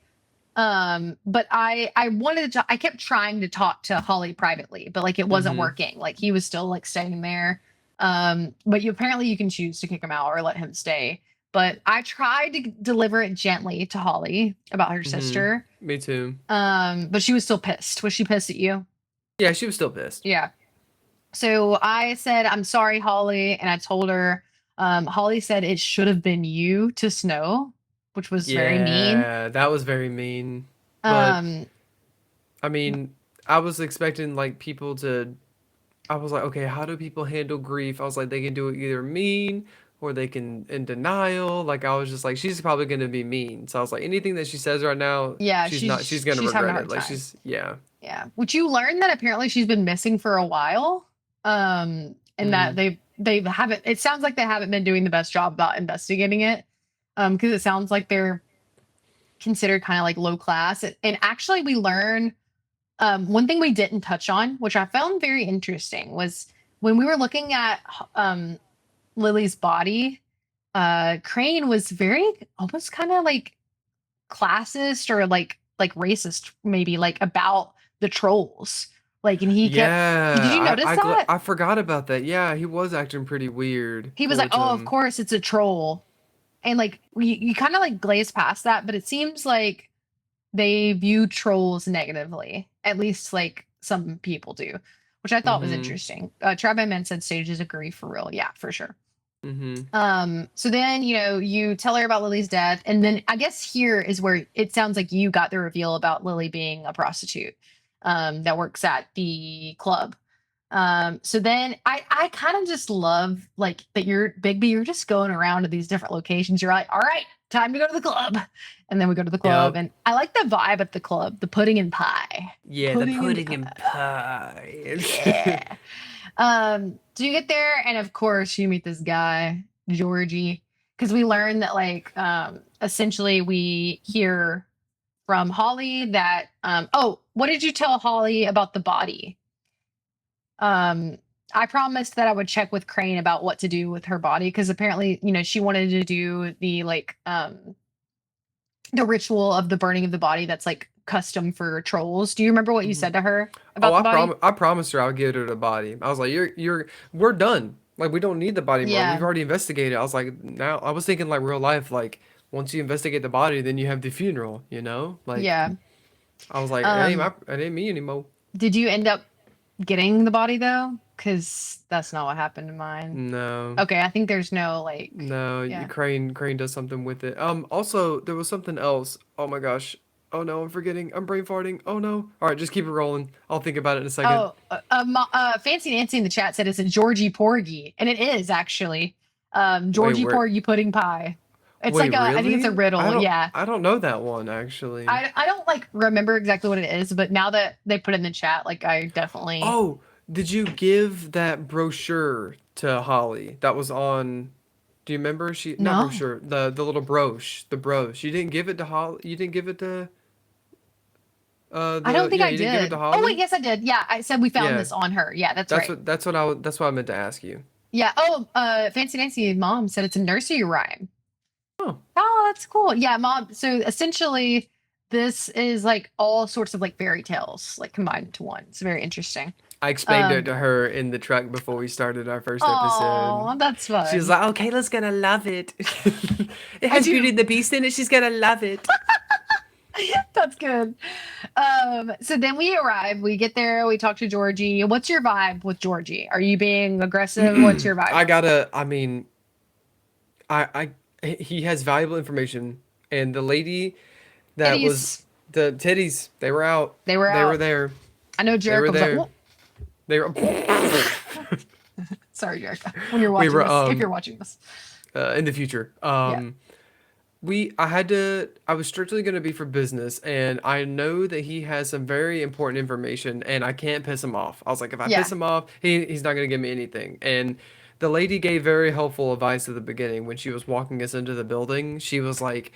But I wanted to, I kept trying to talk to Holly privately, but like it wasn't Mm-hmm. working. Like he was still like staying there. But apparently you can choose to kick him out or let him stay. But I tried to deliver it gently to Holly about her Mm-hmm. sister. Me too. But she was still pissed. Was she pissed at you? Yeah, she was still pissed. Yeah. So I said, I'm sorry, Holly. And I told her, Holly said it should have been you to Snow, which was very mean. Yeah, that was very mean. But Um, I mean, I was expecting like people to I was like, okay, how do people handle grief? I was like, they can do it either mean, or they can in denial. Like I was just like, she's probably gonna be mean. So I was like, anything that she says right now, Yeah, she's not. She's gonna she's having a regret it. hard Like time. she's yeah. Yeah. Would you learn that apparently she's been missing for a while? And that Mm, they haven't it sounds like they haven't been doing the best job about investigating it. Because it sounds like they're considered kind of like low class. And actually we learn one thing we didn't touch on, which I found very interesting, was when we were looking at Lily's body, Crane was very almost kind of like classist or like racist, maybe like about the trolls. Like, and he kept. Did you yeah, notice that? I forgot about that. Yeah, he was acting pretty weird He was like, towards "Oh, of him. course it's a troll," and like you kind of like glaze past that, but it seems like they view trolls negatively. At least like some people do, which I thought was Mm-hmm. interesting. Tribe Man said stages agree for real. Yeah, for sure. Mm-hmm. So then, you tell her about Lily's death, and then I guess here is where it sounds like you got the reveal about Lily being a prostitute, that works at the club. So then I kind of just love like that you're Bigby, you're just going around to these different locations. You're like, all right, time to go to the club. And then we go to the club, Yep. and I like the vibe at the club, the pudding and pie. Yeah, the Pudding and pudding and pie. pie. Yeah. So you get there, and of course you meet this guy, Georgie, because we learn that like essentially we hear from Holly that oh, what did you tell Holly about the body? Um I promised that I would check with Crane about what to do with her body because apparently, she wanted to do the ritual of the burning of the body that's like custom for trolls. Do you remember what you Mhm. said to her Oh, about the body? I promised her I would get her the body. I was like, we're done. Like we don't need the body more. We've Yeah. already investigated. I was like, now I was thinking like real life. Like once you investigate the body, then you have the funeral. You know, like Yeah. I was like, Um it ain't me anymore. did you end up getting the body though? Cuz that's not what happened to mine. No, Okay, I think there's no like no. yeah. Crane does something with it. Also there was something else. Oh my gosh. Oh no, I'm forgetting. I'm brain farting. Oh no. All right, just keep it rolling. I'll think about it in a second. Oh, Fancy Nancy in the chat said it's a Georgie Porgy, and it is actually Wait, Georgie where? Porgy pudding pie. It's Wait, like I think it's a really? riddle. Yeah, I don't know that one actually. I don't like remember exactly what it is, but now that they put it in the chat, like I definitely Oh, did you give that brochure to Holly? That was on. Do you remember? She not no. brochure. The little brooch. You didn't give it to Holly. You didn't give it to I don't the think yeah. I You didn't give it to did. Oh wait, Holly. yes I did. Yeah, I said we found Yeah, this on her. Yeah, that's right. that's what I meant to ask you. Yeah. Oh, Fancy Nancy's mom said it's a nursery rhyme. Oh, Oh, that's cool. Yeah, mom. So essentially, this is like all sorts of like fairy tales like combined into one. It's very interesting. I explained it Um. to her in the truck before we started our first episode. Oh, that's She was fun. like, "Oh, Kayla's gonna love it. It I has Beauty do. and the Beast in it. She's gonna love it." That's good. So then we arrive. We get there. We talk to Georgie. What's your vibe with Georgie? Are you being aggressive? What's your vibe? I gotta. I mean, he has valuable information, and the lady that was Titties. the titties, they were out. They were They were out. there. I know They were Jericho was like, there. "Whoa." They were. Sorry, Jericho. When you're We watching were this, if you're watching this, in the future. yeah, I was strictly going to be for business, and I know that he has some very important information, and I can't piss him off. I was like, if I piss yeah, him off, he's not going to give me anything. And the lady gave very helpful advice at the beginning when she was walking us into the building. She was like,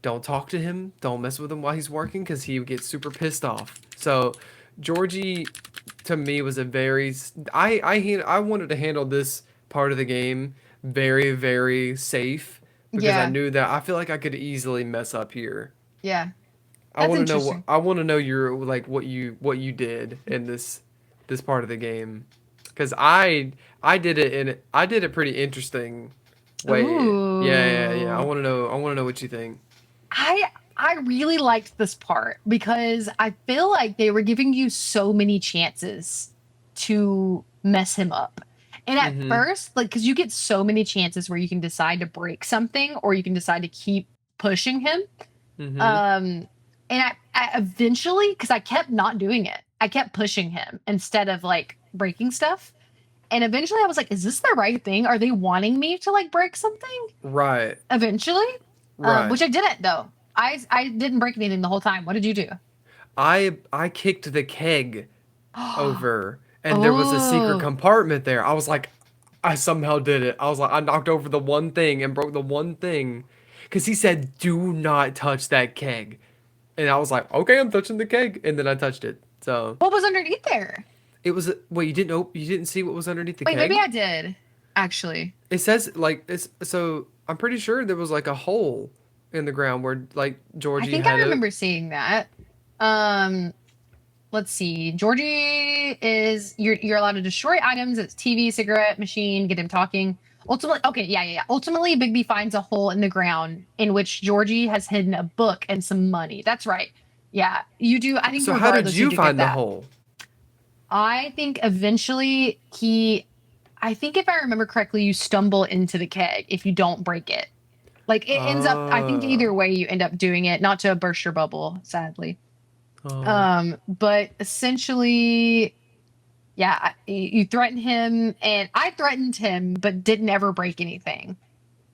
don't talk to him, don't mess with him while he's working, because he gets super pissed off. So Georgie, to me, was a very I wanted to handle this part of the game very, very safe because I yeah, knew that I feel like I could easily mess up here. yeah. That's interesting. I want to know your like what you did in this part of the game because I did it pretty interesting way. Yeah. Ooh. I want to know what you think. I really liked this part because I feel like they were giving you so many chances to mess him up. And at Mhm. first, like, because you get so many chances where you can decide to break something or you can decide to keep pushing him. Mhm. Um, and I eventually, because I kept not doing it, I kept pushing him instead of like breaking stuff. And eventually I was like, is this the right thing? Are they wanting me to like break something? Right. Eventually. Right. Which I didn't though. I didn't break anything the whole time. What did you do? I kicked the keg over, and there was a secret Oh, compartment there. I was like, I somehow did it. I was like, I knocked over the one thing and broke the one thing, because he said, "Do not touch that keg," and I was like, "Okay, I'm touching the keg," and then I touched it. So what was underneath there? it was. Wait, you didn't see what was underneath the Wait, maybe keg? I did, actually. It says like it's so. I'm pretty sure there was like a hole in the ground where like I Georgie think I had a. remember seeing that. Um, let's see. Georgie is you're allowed to destroy items. It's TV, cigarette machine, get him talking. Ultimately, okay, yeah. Ultimately, Bigby finds a hole in the ground in which Georgie has hidden a book and some money. That's right. Yeah, you do. I think So how did regardless, you you do get find the that. hole? I think eventually I think if I remember correctly, you stumble into the keg if you don't break it. Like it ends up, I think either Oh. way you end up doing it, not to burst your bubble, sadly. Oh. But essentially, yeah, you threaten him, and I threatened him, but didn't ever break anything.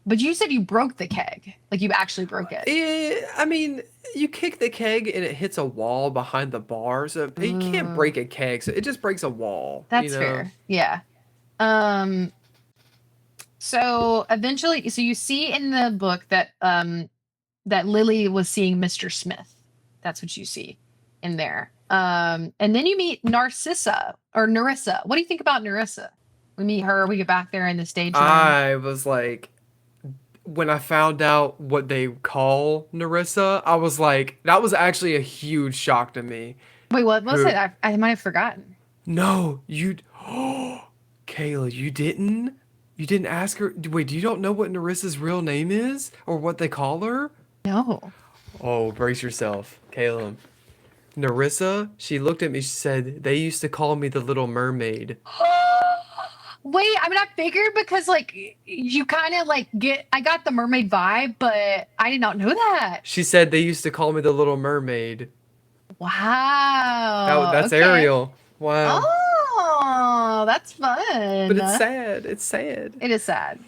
But you said you broke the keg, like you actually broke it. I mean, you kick the keg and it hits a wall behind the bar, so you can't Mm, break a keg, so it just breaks a wall, you that's know? fair. Yeah. Um, so eventually, so you see in the book that that Lily was seeing Mr. Smith. That's what you see in there. And then you meet Narcissa or Narissa. What do you think about Narissa? We meet her, we get back there in the stage room. I was like, when I found out what they call Narissa, I was like, that was actually a huge shock to me. Wait, what was it? Who, I might have forgotten. no, you, oh, Kayla, you didn't? You didn't ask her? Wait, you don't know what Narissa's real name is? Or what they call her? No. Oh, brace yourself, Caleb. Narissa, she looked at me, she said, they used to call me the Little Mermaid. Wait, I mean, I figured because like you kind of like get, I got the mermaid vibe, but I did not know that. She said they used to call me the Little Mermaid. Wow. That's Okay. Ariel. Wow. Oh, that's But it's fun. sad. It's sad. It is sad.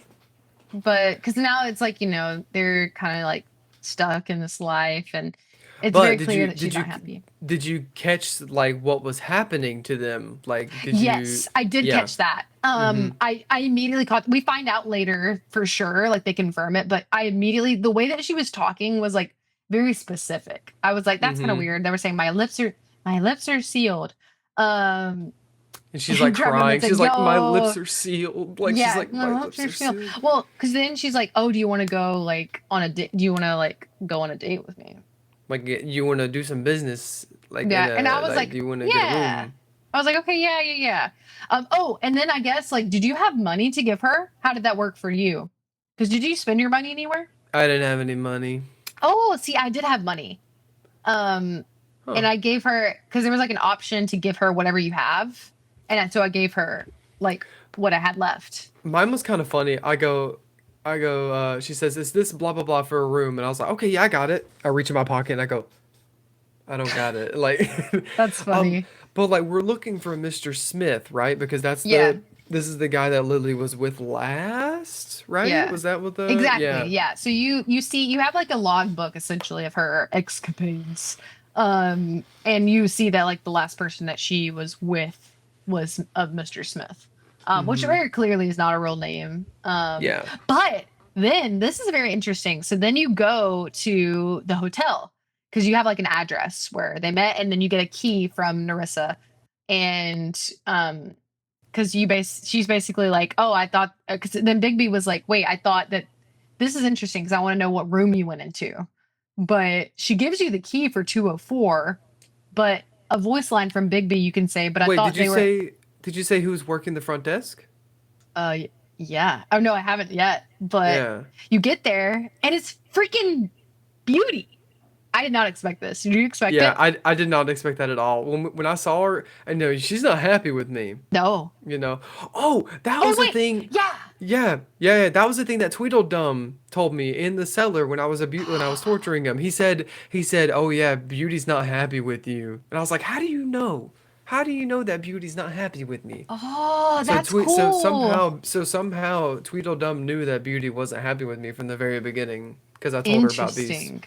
But because now it's like they're kind of like stuck in this life, and it's But very clear that she's not happy. did you catch like what was happening to them? Like did you Yes, I did yeah. catch that. Mhm. I immediately caught. We find out later for sure, like they confirm it, but I immediately the way that she was talking was like very specific. I was like, that's kind of Mhm. weird. They were saying my lips are sealed. Um, And she's like and Trevor crying. was like, She's like my lips yo, are sealed. Like she's yeah, like my my lips lips are are sealed. sealed. Well, because then she's like, oh, do you want to go like on a date? Do you want to like go on a date with me? Like you want to do some business like in Yeah, and I a was like do like, you want to get a yeah. room? I was like, okay, yeah. Oh, and then I guess like, did you have money to give her? How did that work for you? Because did you spend your money anywhere? I didn't have any money. Oh, see, I did have money. Um, Huh. and I gave her because there was like an option to give her whatever you have, and so I gave her like what I had left. Mine was kind of funny. She says, "Is this blah blah blah for a room?" And I was like, "Okay, yeah, I got it." I reach in my pocket and I go, "I don't got it." Like, That's um, funny. but like we're looking for Mr. Smith, right? Because Yeah, this is the guy that Lily was with last, right? yeah, Was that what the exactly. yeah? Yeah. So you see, you have like a logbook essentially of her escapades, and you see that like the last person that she was with was of Mr. Smith, which Mm-hmm. very clearly is not a real name. Yeah. But then this is very interesting. So then you go to the hotel because you have like an address where they met, and then you get a key from Narissa, and because she's basically like, oh, I thought, because then Bigby was like, wait, I thought that this is interesting because I want to know what room you went into. But she gives you the key for 204, but a voice line from Bigby you can say, but I Wait, thought they were, did you say who was working the front desk? uh, yeah. Oh, no, I haven't yet. But Yeah. you get there and it's freaking Beauty. I did not expect this. Did you expect Yeah, it? I did not expect that at all. When I saw her, I know she's not happy with me. No. You know. Oh, that Oh, was the wait. thing. Yeah. Yeah. That was the thing that Tweedledum told me in the cellar when I was torturing him. He said, "Oh yeah, Beauty's not happy with you." And I was like, "How do you know?" how do you know that Beauty's not happy with me? Oh, So that's tweet so cool. somehow Tweedledum knew that Beauty wasn't happy with me from the very beginning because I told her about Beast. Interesting.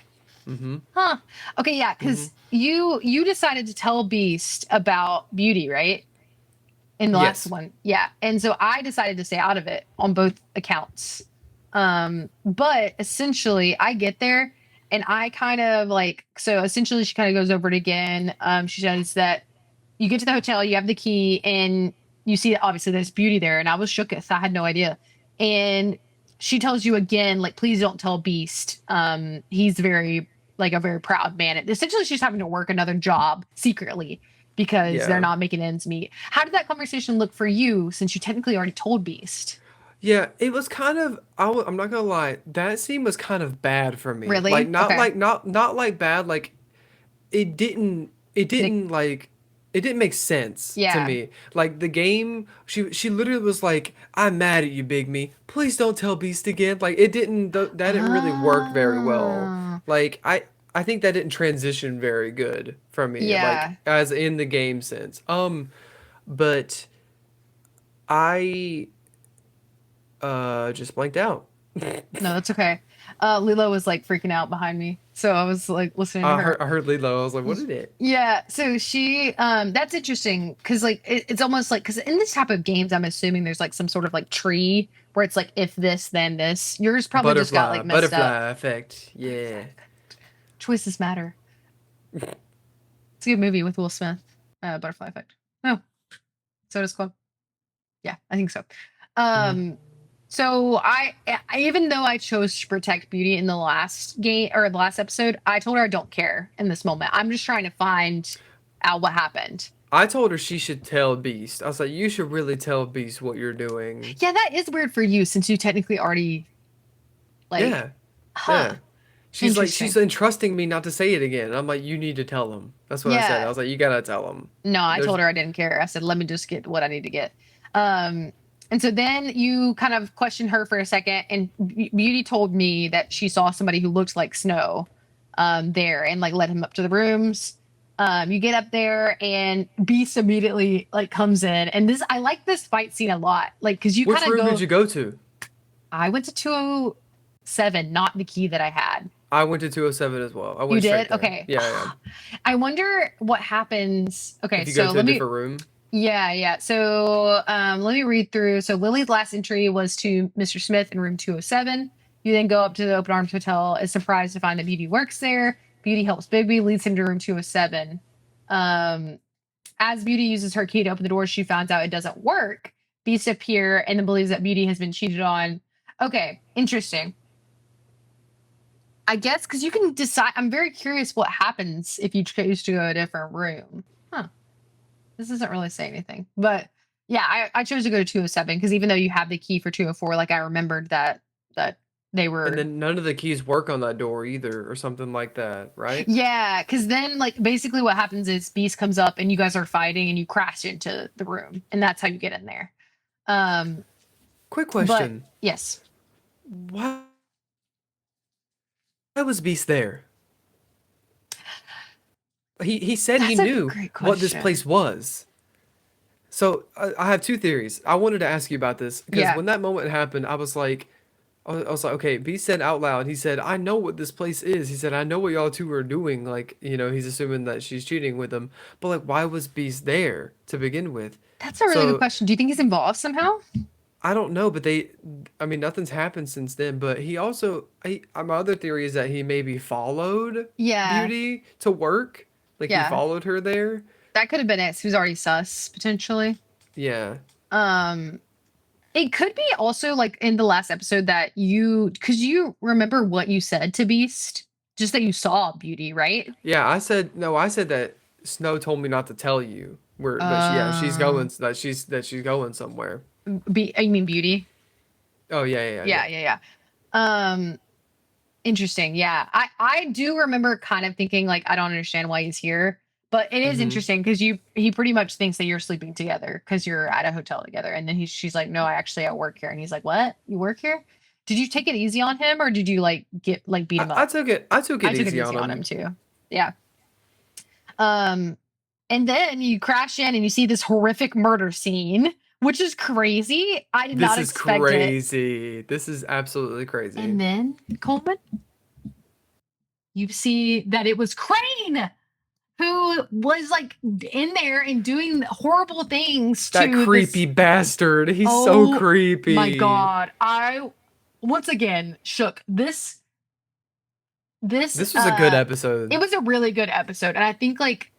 Mm-hmm. Huh. Okay, yeah, Mm-hmm. because you decided to tell Beast about Beauty, right? In the last Yes. one. Yeah. And so I decided to stay out of it on both accounts. But essentially I get there and I kind of like so essentially she kind of goes over it again. She says that you get to the hotel, you have the key, and you see obviously there's Beauty there, and I was shooketh. I had no idea. And she tells you again, like, please don't tell Beast. He's very like a very proud man. Essentially, she's having to work another job secretly because they're Yeah. not making ends meet. How did that conversation look for you since you technically already told Beast? Yeah, it was kind of I'm not gonna lie, that scene was kind of bad for me. Like Really? Okay. not like bad, like it Nick, didn't like it didn't make sense to yeah. me. Like the game, she literally was like, "I'm mad at you, Big Me. Please don't tell Beast again." Like it didn't that didn't really work very well. Ah, Like I think that didn't transition very good for me, like yeah. as in the game sense. But I just blanked out. No, that's okay. Lilo was like freaking out behind me, so I was like listening to her. I heard Lilo. I was like, "What is it?" Yeah, so she that's interesting because like it's almost like because in this type of games I'm assuming there's like some sort of like tree where it's like if this then this. Yours probably just got like messed up. Butterfly effect. Yeah. Choices matter. It's a good movie with Will Smith. Butterfly Effect. Oh, so does Club. Yeah, I think so. Mhm. Um, so even though I chose to protect Beauty in the last game or the last episode, I told her I don't care in this moment. I'm just trying to find out what happened. I told her she should tell Beast. I was like, you should really tell Beast what you're doing. Yeah, that is weird for you since you technically already like, Yeah, huh, yeah. She's interesting. entrusting me not to say it again. I'm like, you need to tell him. That's what I said. I Yeah. was like, you gotta tell him. No, I There's told her I didn't care. I said, let me just get what I need to get. Um, and so then you kind of questioned her for a second, and Beauty told me that she saw somebody who looked like Snow there and like led him up to the rooms. You get up there and Beast immediately like comes in, and this I like this fight scene a lot, like because you which kind of room did go. you go to? I went to 207, not the key that I had. I went to 207 as well. I You went straight did? there. Okay. Yeah, yeah. I wonder what happens. Okay, If you go so to a let me. different room, Yeah, yeah. So let me read through. So Lily's last entry was to Mr. Smith in room 207. You then go up to the Open Arms Hotel, is surprised to find that Beauty works there. Beauty helps Bigby, leads him to room 207. Um, as Beauty uses her key to open the door, she finds out it doesn't work. Beast appear and then believes that Beauty has been cheated on. Okay, interesting. I guess because you can decide. I'm very curious what happens if you choose to go a different room. Huh. This doesn't really say anything, but yeah, I chose to go to 207 because even though you have the key for 204, like I remembered that they and were. then none of the keys work on that door either, or something like that, right? Yeah, because then like basically what happens is Beast comes up and you guys are fighting and you crash into the room and that's how you get in there. Um, Quick but question: yes, Why was Beast there? He said he that's a knew great what this question. place was. So I have two theories. I wanted to ask you about this because Yeah, when that moment happened, I was like, okay. B said out loud. He said, "I know what this place is." He said, "I know what y'all two are doing." Like, he's assuming that she's cheating with him. But like, why was Beast there to begin with? that's a really good So question. Do you think he's involved somehow? I don't know, but I mean, nothing's happened since then. But he also, my other theory is that he maybe followed Yeah, Beauty to work. Like he yeah, followed her there. that could have been it. He was already sus potentially. Yeah. Um, It could be also like in the last episode that because you remember what you said to Beast, just that you saw Beauty, right? Yeah, I said no. I said that Snow told me not to tell you. But yeah, Uh, she's going somewhere. I mean Beauty. Oh yeah, yeah, yeah. Yeah, yeah, yeah. Um, Interesting. Yeah, I do remember kind of thinking like I don't understand why he's here, but it is Mm-hmm. interesting because he pretty much thinks that you're sleeping together because you're at a hotel together, and then she's like, no, I work here, and he's like, what? You work here? Did you take it easy on him, or did you like get like beat him up? I took it I took it easy on easy on him. him too. Yeah. Um, And then you crash in and you see this horrific murder scene, which is crazy. I did This not is expect it. crazy. This is absolutely crazy. And then, Coleman, you see that it was Crane who was like in there and doing horrible things That to this. creepy bastard. He's so Oh my creepy. God. I once again shook this This was a good episode. it was a really good episode. And I think like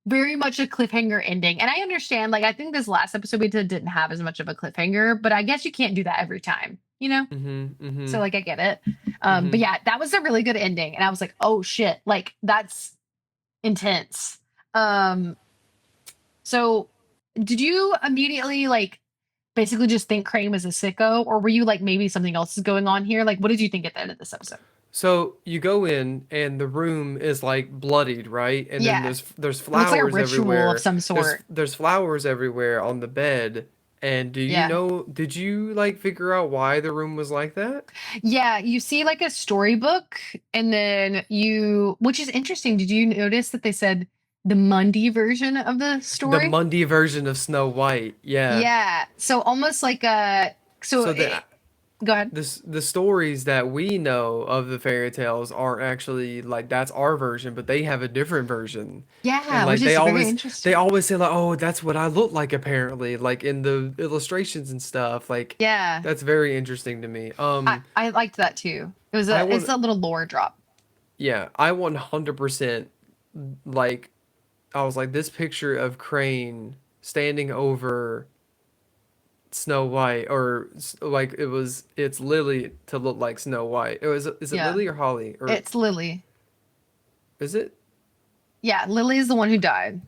very much a cliffhanger ending. And I understand, like, I think this last episode we did didn't have as much of a cliffhanger, but I guess you can't do that every time, you know? Mm-hmm. So Mm-hmm. like I get it. But Mm-hmm. yeah, that was a really good ending. And I was like, oh shit, like that's intense. Um, so did you immediately like basically just think Crane was a sicko, or were you like maybe something else is going on here? Like, what did you think at the end of this episode? So you go in and the room is like bloodied, right? And then Yeah, there's it looks like a flowers ritual of everywhere. some There's sort. there's flowers everywhere on the bed. And Yeah. did you like figure out why the room was like that? Yeah, you see like a storybook, and then which is interesting. Did you notice that they said the Mundy version of the The story? Mundy version of Snow White. Yeah. Yeah, so almost like a, So the go ahead. the stories that we know of the fairy tales aren't actually like that's our version, but they have a different version. And Yeah, which like is very they interesting. always say like, "Oh, that's what I look like apparently," like in the illustrations and stuff. Like Yeah, that's very interesting to me. I liked that too. I It's want a little lore drop. yeah, I 100% like I was like this picture of Crane standing over Snow White or like it's Lily to look like Snow White. Is it Yeah, Lily or Holly or it's Lily. is it? Yeah, Lily is the one who died.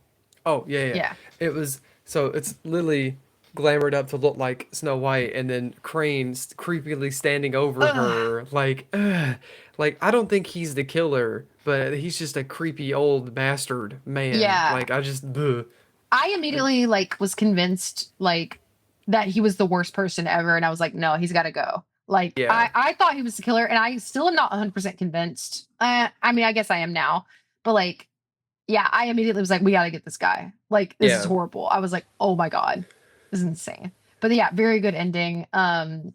Oh, yeah, yeah. Yeah. It was so it's Lily glamored up to look like Snow White and then Crane creepily standing over Ugh. her like ugh. Like I don't think he's the killer, but he's just a creepy old bastard man. Yeah, Like I just ugh. I I, immediately like was convinced like that he was the worst person ever, and I was like, no, he's got to go. Like yeah. I thought he was the killer, and I still am not 100% convinced. I mean, I guess I am now, but like, yeah, I immediately was like, we got to get this guy. Like this is Yeah. horrible. I was like, oh my god, this is insane. But yeah, very good ending. And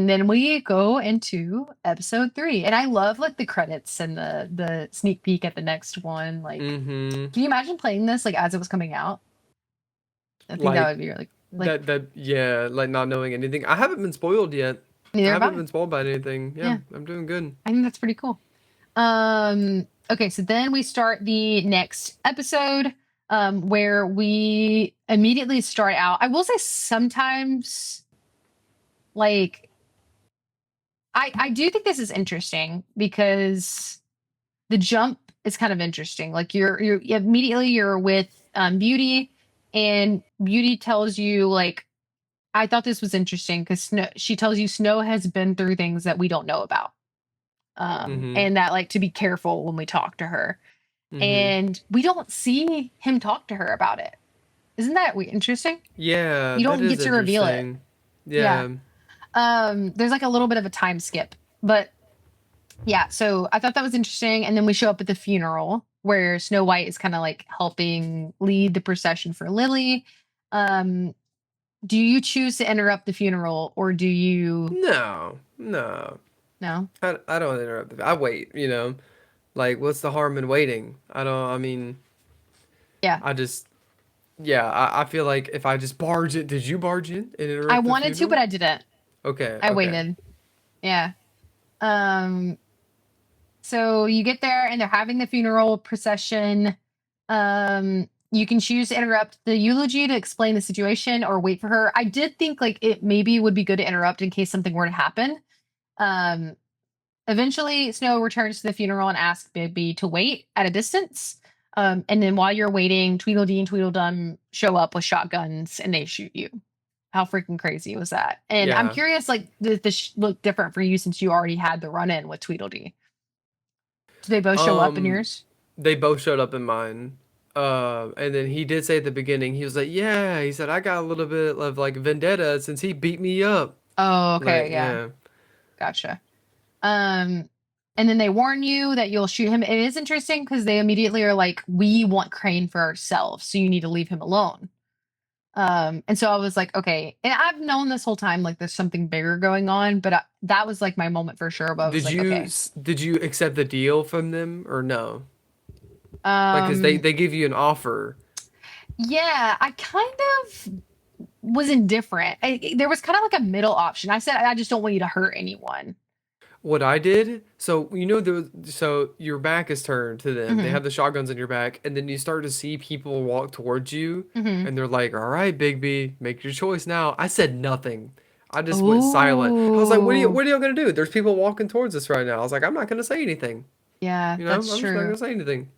then we go into episode 3, and I love like the credits and the sneak peek at the next one. Like, Mm-hmm. can you imagine playing this like as it was coming out? I think that Like would be really like that yeah, like not knowing anything. I haven't been spoiled yet. I neither have haven't I. been spoiled by anything. Yeah, Yeah, I'm doing good. I think that's pretty cool. Okay, so then we start the next episode, where we immediately start out. I will say sometimes, like, I do think this is interesting because the jump is kind of interesting. Like you're immediately you're with Beauty, and Beauty tells you like, I thought this was interesting because she tells you Snow has been through things that we don't know about. Mm-hmm. And that like to be careful when we talk to her. Mm-hmm. And we don't see him talk to her about it. Isn't that interesting? Yeah, You that don't is get to reveal it. interesting. Yeah. Yeah. There's like a little bit of a time skip, but yeah. So I thought that was interesting. And then we show up at the funeral where Snow White is kind of like helping lead the procession for Lily. Um, do you choose to interrupt the funeral, or do you? No, no. No. I don't interrupt. I wait, you know. Like, what's the harm in waiting? I mean, Yeah. I just, yeah, I feel like if I just barge it, did you barge in and I interrupt the wanted to, but funeral? I didn't. Okay, I okay. waited. Yeah. Um, so you get there and they're having the funeral procession. You can choose to interrupt the eulogy to explain the situation or wait for her. I did think like it maybe would be good to interrupt in case something were to happen. Um, Eventually, Snow returns to the funeral and asks Bigby to wait at a distance. And then while you're waiting, Tweedledee and Tweedledum show up with shotguns and they shoot you. How freaking crazy was that? And I'm Yeah. curious, like, did this look different for you since you already had the run in with Tweedledee? Do they both show up in Um, yours? they both showed up in mine. And then he did say at the beginning, he was like, yeah, he said, I got a little bit of like vendetta since he beat me up. Oh, Like, okay, yeah, yeah. gotcha. Um, and then they warn you that you'll shoot him. It is interesting because they immediately are like, "We want Crane for ourselves, so you need to leave him alone." And so I was like, okay. And I've known this whole time like there's something bigger going on, but that was like my moment for sure. But I was Did like, you okay. did you accept the deal from them or no? Like, cause Um, they give you an offer. yeah, I kind of was indifferent. There was kind of like a middle option. I said, I just don't want you to hurt anyone. What I did, so so your back is turned to them. They Hmm. have the shotguns in your back, and then you start to see people walk towards you, Hmm. and they're like, "All right, Bigby, make your choice now." I said nothing. I just went silent. I was like, Oh, what are y'all gonna do? There's people walking towards us right now." I was like, "I'm not gonna say anything. yeah, You know, that's I'm just not true. gonna say anything."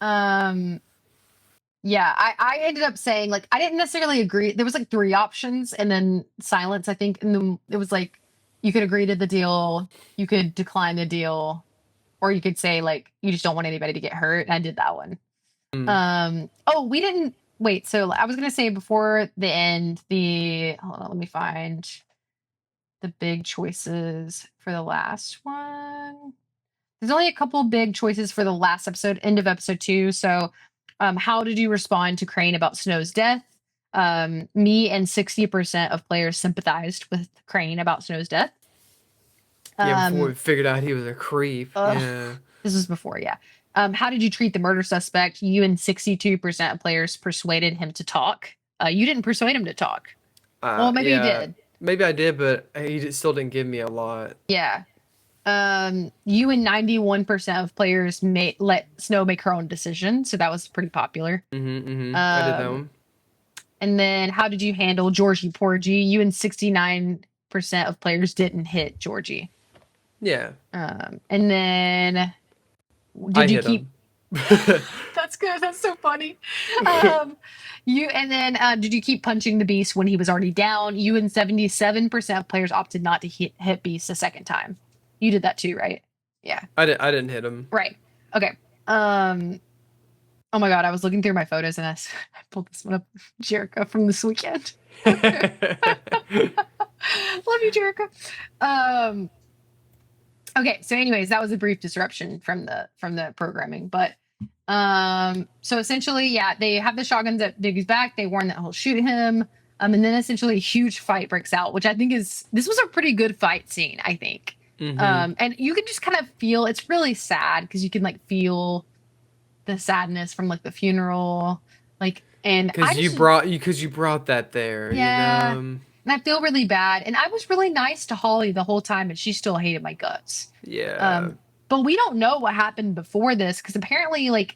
Um, yeah, I ended up saying like I didn't necessarily agree. There was like three options and then silence, I think. And then it was like you could agree to the deal, you could decline the deal, or you could say like you just don't want anybody to get hurt. And I did that one. Mm. Oh, we didn't wait. So I was gonna say before the end, the hold on, let me find the big choices for the last one. There's only a couple big choices for the last episode, end of episode 2. So, how did you respond to Crane about Snow's death? Me and 60% of players sympathized with Crane about Snow's death. Yeah, before we Um, figured out he was a creep. ugh, Yeah. this was before, yeah. How did you treat the murder suspect? You and 62% of players persuaded him to talk. You didn't persuade him to talk. Well, maybe you Yeah. did. Maybe I did, but still didn't give me a lot. Yeah. You and 91% of players let Snow make her own decision, so that was pretty popular. I did that Um, one. and then how did you handle Georgie Porgy? You and 69% of players didn't hit Georgie. Yeah, And then I did you hit keep him. That's good. That's so funny. You and then did you keep punching the beast when he was already down? You and 77% of players opted not to hit beast a second time. You did that too, right? Yeah. I didn't hit him. Right. Okay. Um oh my god, I was looking through my photos and I pulled this one up. Jericho from this weekend. Love you, Jericho. Um okay, so anyways, that was a brief disruption from the programming. But so essentially, yeah, they have the shotguns at Diggy's back, they warn that he'll shoot him. And then essentially a huge fight breaks out, which I think is this was a pretty good fight scene, I think. hmm And you can just kind of feel it's really sad because you can like feel the sadness from like the funeral, like, and I just Because you brought that there, you yeah, know. and I feel really bad. And I was really nice to Holly the whole time, and she still hated my guts. Yeah. Um, but we don't know what happened before this because apparently, like,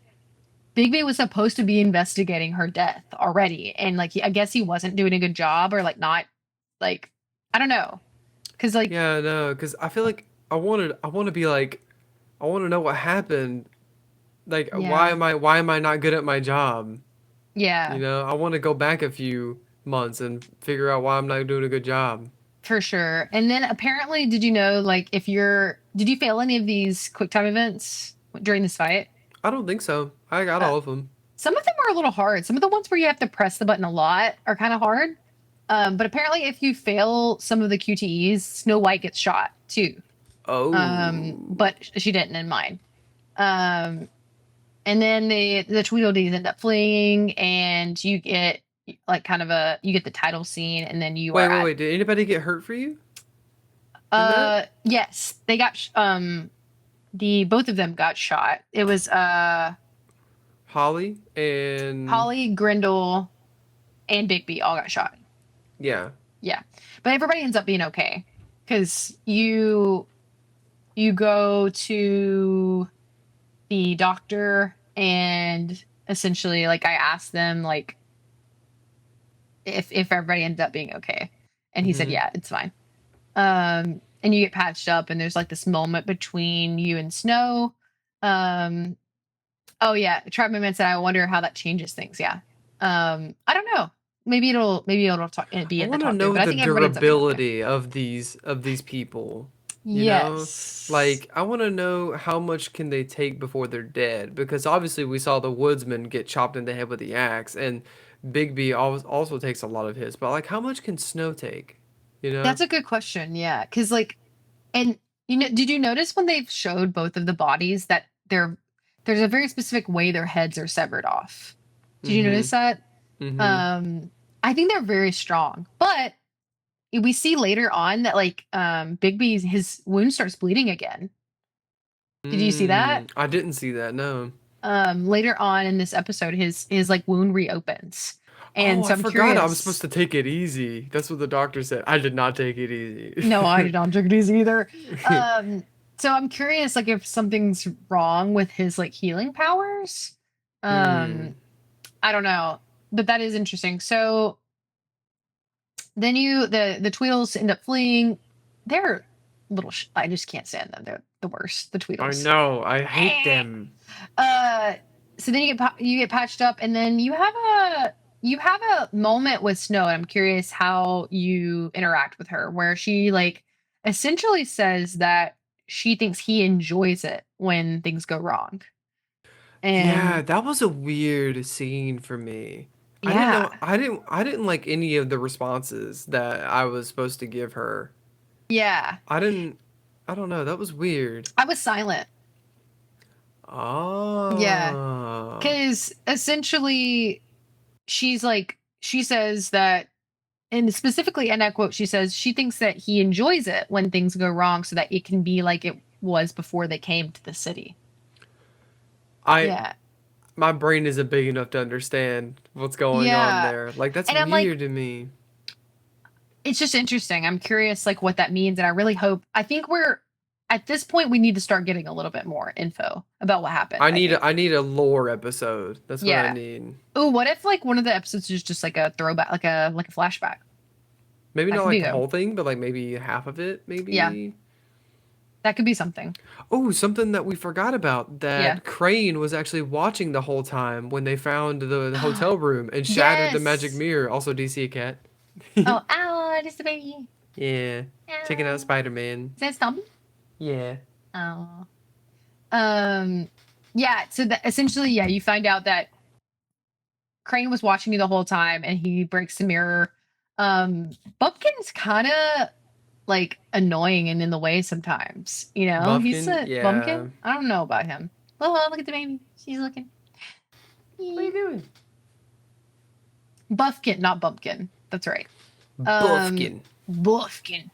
Bigby was supposed to be investigating her death already, and like, I guess he wasn't doing a good job, or like, not, like, I don't know, because like, Yeah, no, because I feel like I want to be like, I want to know what happened. Like, yeah, why am I not good at my job? You yeah, know, I want to go back a few months and figure out why I'm not doing a good job. for sure. And then apparently, did you know, like, did you fail any of these quick time events during this fight? I don't think so. I got Uh, all of them. Some of them are a little hard. Some of the ones where you have to press the button a lot are kind of hard. But apparently, if you fail some of the QTEs, Snow White gets shot too. Oh. But she didn't in mine. Um, and then the Tweedledees end up fleeing, and you get like kind of you get the title scene, and then you are Wait, wait, at wait. Did anybody get hurt for you in that? yes, they got the both of them got shot. It was Holly and Holly, Grindel, and Bigby all got shot. yeah. Yeah, but everybody ends up being okay because you go to the doctor and essentially like I asked them like if everybody ended up being okay, and he said hmm yeah, it's fine. And you get patched up, and there's like this moment between you and Snow. Um, oh yeah, Trapman said I wonder how that changes things. Yeah, I don't know. Maybe it'll be I in the want to talk through, know but I the think everybody ends up being okay. durability of these people. You know, Yes. like I want to know how much can they take before they're dead because obviously we saw the woodsman get chopped in the head with the axe and Bigby also takes a lot of hits, but like how much can Snow take? You know? That's a good question. Yeah, because like, and You know, did you notice when they showed both of the bodies that there's a very specific way their heads are severed off? Did you Mm-hmm. notice that? Mm-hmm. Um, I think they're very strong, but we see later on that like Bigby's his wound starts bleeding again. Did you see that? I didn't see that, no. Later on in this episode, his like wound reopens, Oh, and I so I'm forgot I was supposed curious. to take it easy. That's what the doctor said. I did not take it easy. No, I did not drink these either. Um, so I'm curious, like if something's wrong with his like healing powers. Hmm. Um, I don't know, but that is interesting. So then the Tweedles end up fleeing. They're little. I just can't stand them. They're the worst. The I Tweedles. know. I hate them. Uh, so then you get patched up, and then you have a moment with Snow, and I'm curious how you interact with her, where she like essentially says that she thinks he enjoys it when things go wrong, Yeah, and that was a weird scene for me. I didn't yeah, know. I didn't like any of the responses that I was supposed to give her. yeah, I didn't. I don't know. That was weird. I was silent, yeah, Oh. because essentially she says that. And specifically, and I quote, she says she thinks that he enjoys it when things go wrong so that it can be like it was before they came to the city. I Yeah. my brain isn't big enough to understand what's going on Yeah. there. Like that's And I'm like, weird to me. it's just interesting. I'm curious like what that means. And I really hope I think we're at this point we need to start getting a little bit more info about what happened, I I think. need a lore episode. That's what I Yeah. need. Oh, what if like one of the episodes is just like a throwback, like a flashback? Maybe That not could like be the good. whole thing, but like maybe half of it, Yeah. maybe. That could be something. Oh, something that we forgot about Yeah. that Crane was actually watching the whole time when they found the hotel room and shattered the magic Yes. mirror. Also, DC a cat. Oh, ow, just a baby. Yeah, checking out Ow. Spider-Man. Is that Stumpy? Yeah. Oh. Um, yeah, so that essentially, yeah, you find out that Crane was watching you the whole time and he breaks the mirror. Bumpkin's kind of like annoying and in the way sometimes, you know? He's Buffkin, a yeah. Bumpkin. I don't know about him. Oh, look at the baby. She's looking. What are you Eee. doing? Buffkin, not Bumpkin. That's right. Um, Buffkin. Buffkin.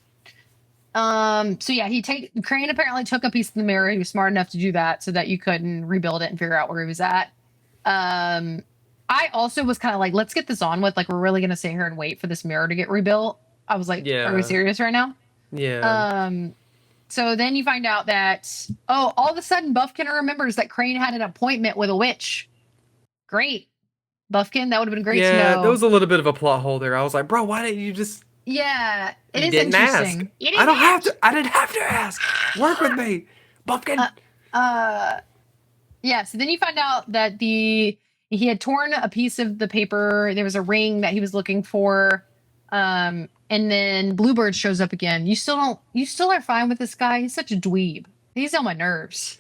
So yeah, Crane apparently took a piece of the mirror. He was smart enough to do that so that you couldn't rebuild it and figure out where he was at. Um, I also was kind of like, let's get this on with. Like, we're really gonna sit here and wait for this mirror to get rebuilt. I was like, are we Yeah. serious right now? Yeah. Um, so then you find out that all of a sudden Buffkin remembers that Crane had an appointment with a witch. Great, Buffkin. That would have been great to Yeah, there know. was a little bit of a plot hole there. I was like, bro, why didn't you just Yeah, it you is didn't ask? interesting. You I didn't don't have ask. to I didn't have to ask. Work with me. Uh, Buffkin. uh, yeah. So then you find out that he had torn a piece of the paper. There was a ring that he was looking for. And then Bluebird shows up again. You still are fine with this guy. He's such a dweeb. He's on my nerves.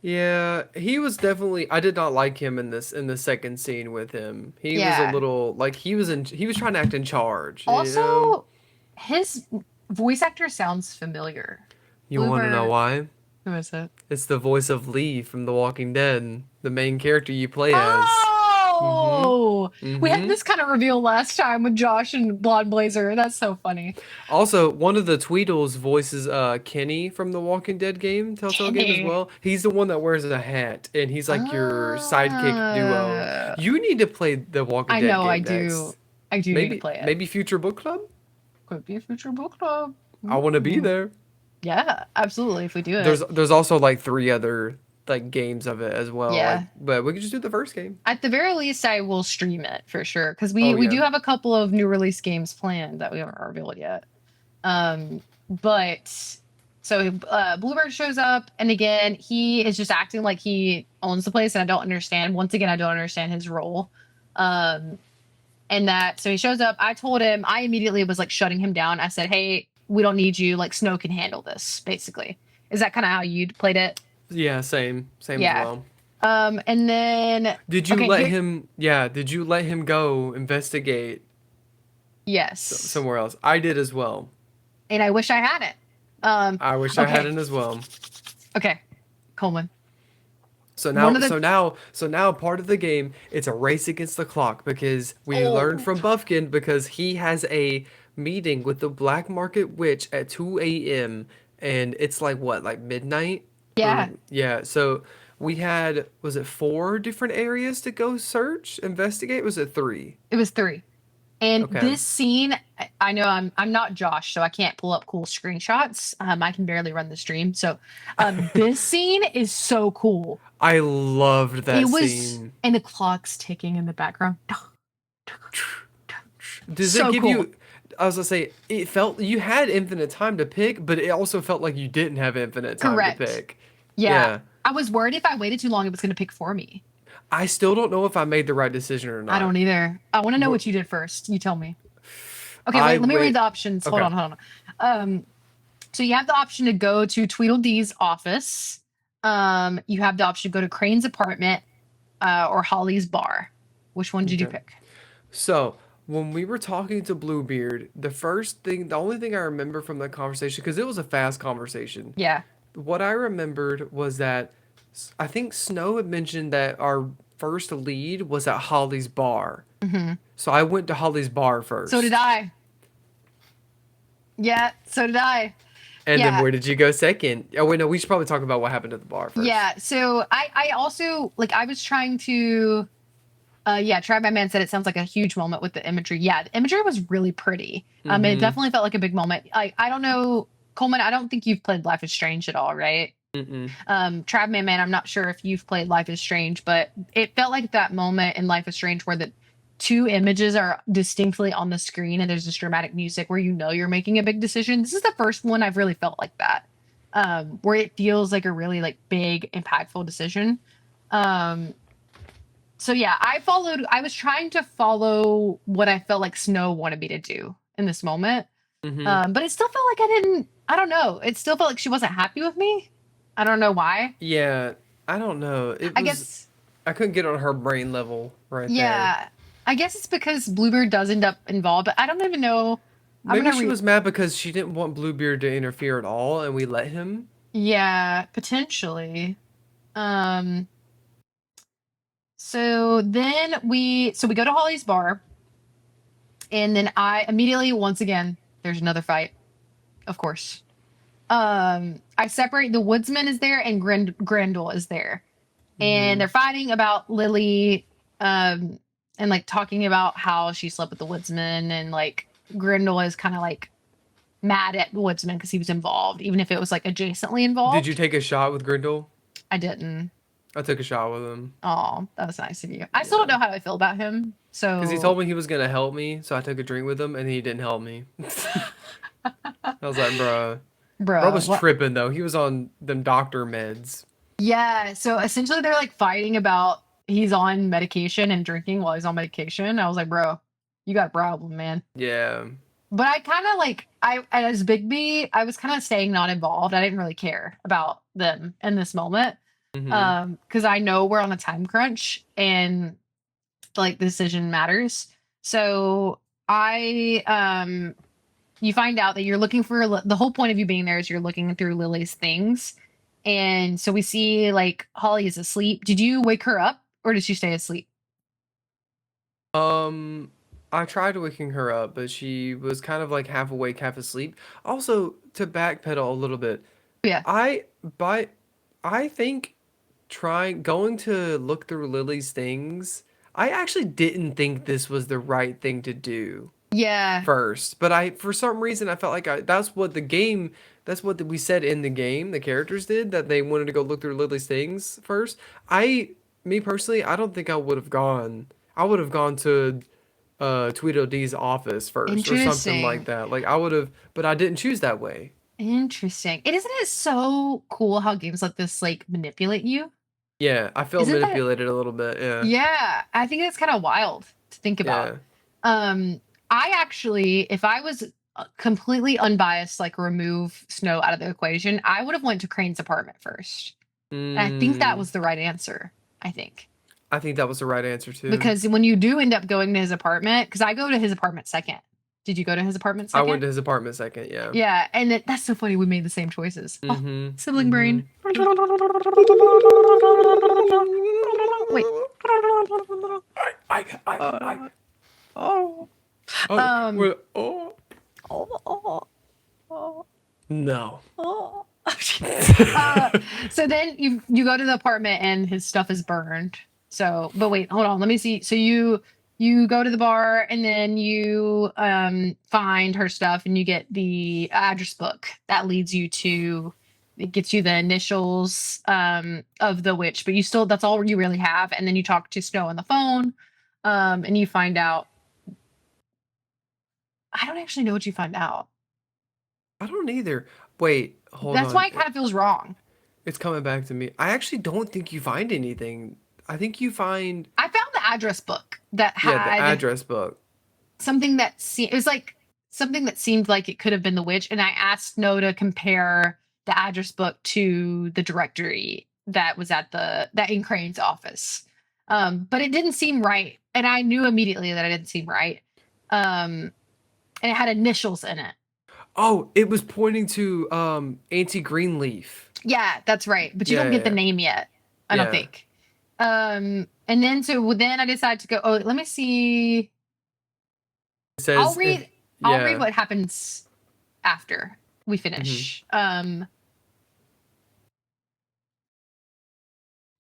Yeah, he was definitely I did not like him in the second scene with him. He was a Yeah. little like he was trying to act in charge, you know? Also, his voice actor sounds familiar. You want to know Bluebird. why? Who is it? It's the voice of Lee from The Walking Dead, the main character you play as. Mhm. Oh, we had Mhm. this kind of reveal last time with Josh and Blonde Blazer. That's so funny. Also, one of the Tweedles voices Kenny from the Walking Dead game, Telltale game as Kenny. well. He's the one that wears a hat and he's like your sidekick duo. Uh, You need to play the Walking I Dead know I game do. next. I do need to play it. Maybe future book club? Could be a future book club. I want to be Ooh. there. Yeah, absolutely. If we do it. There's also like three other like games of it as well. Like Yeah. but we could just do the first game. At the very least, I will stream it for sure. Because Oh we yeah. do have a couple of new release games planned that we haven't revealed yet. But so Bluebird shows up, and again, he is just acting like he owns the place, and I don't understand. Once again, I don't understand his role. Um, and that so he shows up. I told him I immediately was like shutting him down. I said, "Hey, we don't need you. Like Snow can handle this." Basically, is that kind of how you'd played it? Yeah, same as Yeah. well. And then Did you okay, let here, him yeah, did you let him go investigate yes, somewhere else? I did as well. and I wish I hadn't. I wish I Okay. hadn't as well. Okay. Coleman. So One now, of the part of the game, it's a race against the clock because we learned oh from Buffkin because he has a meeting with the Black Market Witch at 2 a.m. and it's like what, like midnight? Or yeah, yeah, so we had, was it four different areas to go search, investigate? Was it three? it was three. And Okay. this scene, I know I'm not Josh, so I can't pull up cool screenshots. I can barely run the stream. So this scene is so cool. I loved that It was, scene. and the clock's ticking in the background. Does it So give cool. you, I was gonna say, it felt you had infinite time to pick, but it also felt like you didn't have infinite time to Correct. pick. Yeah. Yeah. I was worried if I waited too long, it was going to pick for me. I still don't know if I made the right decision or I not. don't either. I want to know What what you did first. You tell me. Okay, I wait, let me read wait. the options. Hold Okay. on, hold on. So you have the option to go to Tweedledee's office. You have the option to go to Crane's apartment or Holly's bar. Which one did you Okay. pick? So when we were talking to Bluebeard, the only thing I remember from that conversation, because it was a fast conversation, Yeah. what I remembered was that I think Snow had mentioned that our first lead was at Holly's bar. Hmm. So I went to Holly's bar So did first. I. Yeah, so did I. And then Yeah, where did you go second? Oh wait, no, we should probably talk about what happened at the bar first. yeah. So I also like I was trying to yeah, Try My Man said it sounds like a huge moment with the imagery. Yeah, the imagery was really pretty. It Mm-hmm. definitely felt like a big moment. I don't know, Coleman, I don't think you've played Life is Strange at all, right? Mm-mm. Trab Man Man, I'm not sure if you've played Life is Strange, but it felt like that moment in Life is Strange where the two images are distinctly on the screen and there's this dramatic music where you know you're making a big decision. This is the first one I've really felt like that. Where it feels like a really like big, impactful decision. Um, so yeah, I was trying to follow what I felt like Snow wanted me to do in this moment. Mm-hmm. But it still felt like I don't know. It still felt like she wasn't happy with me. I don't know why. Yeah, I don't know. It I was guess, I couldn't get on her brain level right there. yeah, I guess it's because Bluebeard does end up involved, but I don't even know. I'm Maybe gonna she read. was mad because she didn't want Bluebeard to interfere at all, and we let him. Yeah, potentially. Um, so we go to Holly's bar, and then I immediately, once again, there's another fight, of course. I separate the woodsman is there and Grendel is there, and Mm-hmm. they're fighting about Lily, um, and like talking about how she slept with the woodsman, and like Grendel is kind of like mad at the woodsman because he was involved, even if it was like adjacently Did you involved. take a shot with Grindel? I didn't. I took a shot with him. Oh, that was nice of you. I still don't Yeah. know how I feel about him. Because he told So, me he was gonna help me, so I took a drink with him, and he didn't help me. I was like, bruh. Bro bruh, was what? tripping though. He was on them doctor meds. Yeah. So essentially, they're like fighting about he's on medication and drinking while he's on medication. I was like, bro, you got a problem, man. Yeah. But I kind of like I as Bigby, I was kind of staying not involved. I didn't really care about them in this moment, Mm-hmm. because I know we're on a time crunch and like the decision matters. So I you find out that you're looking for the whole point of you being there is you're looking through Lily's things. And so we see like Holly is asleep. Did you wake her up or did she stay asleep? Um, I tried waking her up, but she was kind of like half awake, half asleep. Also, to backpedal a little bit, Yeah. I by I think trying going to look through Lily's things, I actually didn't think this was the right thing to do Yeah. first, but I for some reason I felt like that's what we said in the game, the characters did that they wanted to go look through Lily's things first. Me personally, I don't think I would have gone. I would have gone to Tweedledee's office first or something like Interesting. that. Like I would have, but I didn't choose that way. Interesting. It isn't it so cool how games like this like manipulate you? Yeah, I felt Isn't that manipulated a little bit. Yeah. yeah, I think that's kind of wild to think about. Yeah. Um, I actually, if I was completely unbiased, like remove Snow out of the equation, I would have went to Crane's apartment first. And I think that Mm, was the right answer. I think I think that was the right answer too. because when you do end up going to his apartment, because I go to his apartment second. Did you go to his apartment I went second? to his apartment second. Yeah. Yeah, and that's so funny. We made the same choices. Oh, Mm-hmm. sibling Mm-hmm. brain. Wait. I. Uh, oh. Oh. Um. Well. Oh. Oh. Oh. Oh. No. Oh. uh, so then you go to the apartment and his stuff is burned. So, but wait, hold on. Let me see. So you go to the bar and then you find her stuff and you get the address book that leads you to it gets you the initials of the witch, but you still that's all you really have. And then you talk to Snow on the phone, and you find out. I don't actually know what you find out. I don't either. Wait. Hold That's why on. it kind of feels wrong. It's coming back to me. I actually don't think you find anything. I think you find, I found the address book that yeah, the had address book. something that it was like something that seemed like it could have been the witch, and I asked Snow to compare the address book to the directory that was at that in Crane's office. But it didn't seem right, and I knew immediately that it didn't seem right. And it had initials in it. Oh, it was pointing to Auntie Greenleaf. Yeah, that's right. But you Yeah, don't yeah, get the yeah. name yet. I don't Yeah. think. And then then I decided to go. Oh, let me see. It I'll says if read. I'll read yeah. what happens after we Hmm. finish.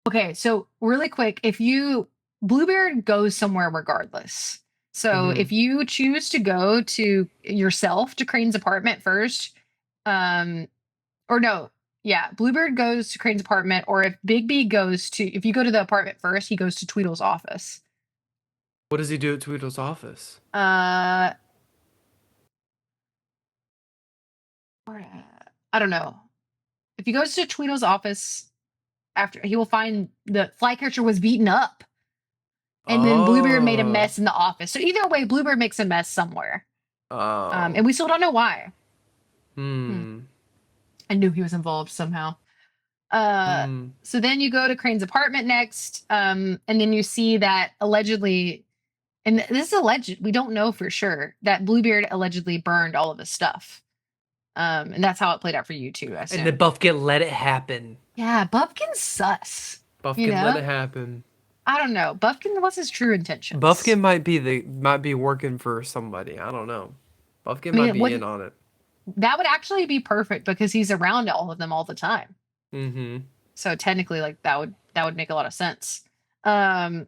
Okay, so really quick, if you Bluebeard goes somewhere regardless. So Hmm. if you choose to go to yourself to Crane's apartment first, um, or no, yeah, Bluebeard goes to Crane's apartment, or if you go to the apartment first, he goes to Tweedle's office. What does he do at Tweedle's office? Uh, I don't know. If he goes to Tweedle's office after, he will find the flycatcher was beaten up. And then Bluebeard made a Oh. mess in the office. So either way, Bluebeard makes a mess somewhere. Oh. And we still don't know why. Hmm. Hmm. I knew he was involved somehow. Uh, Hmm. so then you go to Crane's apartment next, and then you see that allegedly, and this is alleged, we don't know for sure, that Bluebeard allegedly burned all of his stuff. And that's how it played out for you too, I And the assume. Buffkin let it happen. Yeah, Buffkin's sus. You Buffkin let know? it happen. I don't know. Buffkin, what's his true intentions? Buffkin might be working for somebody. I don't know. Buffkin I might mean, be what in on it. that would actually be perfect because he's around all of them all the time. Mm-hmm. So technically, like that would make a lot of sense. Um,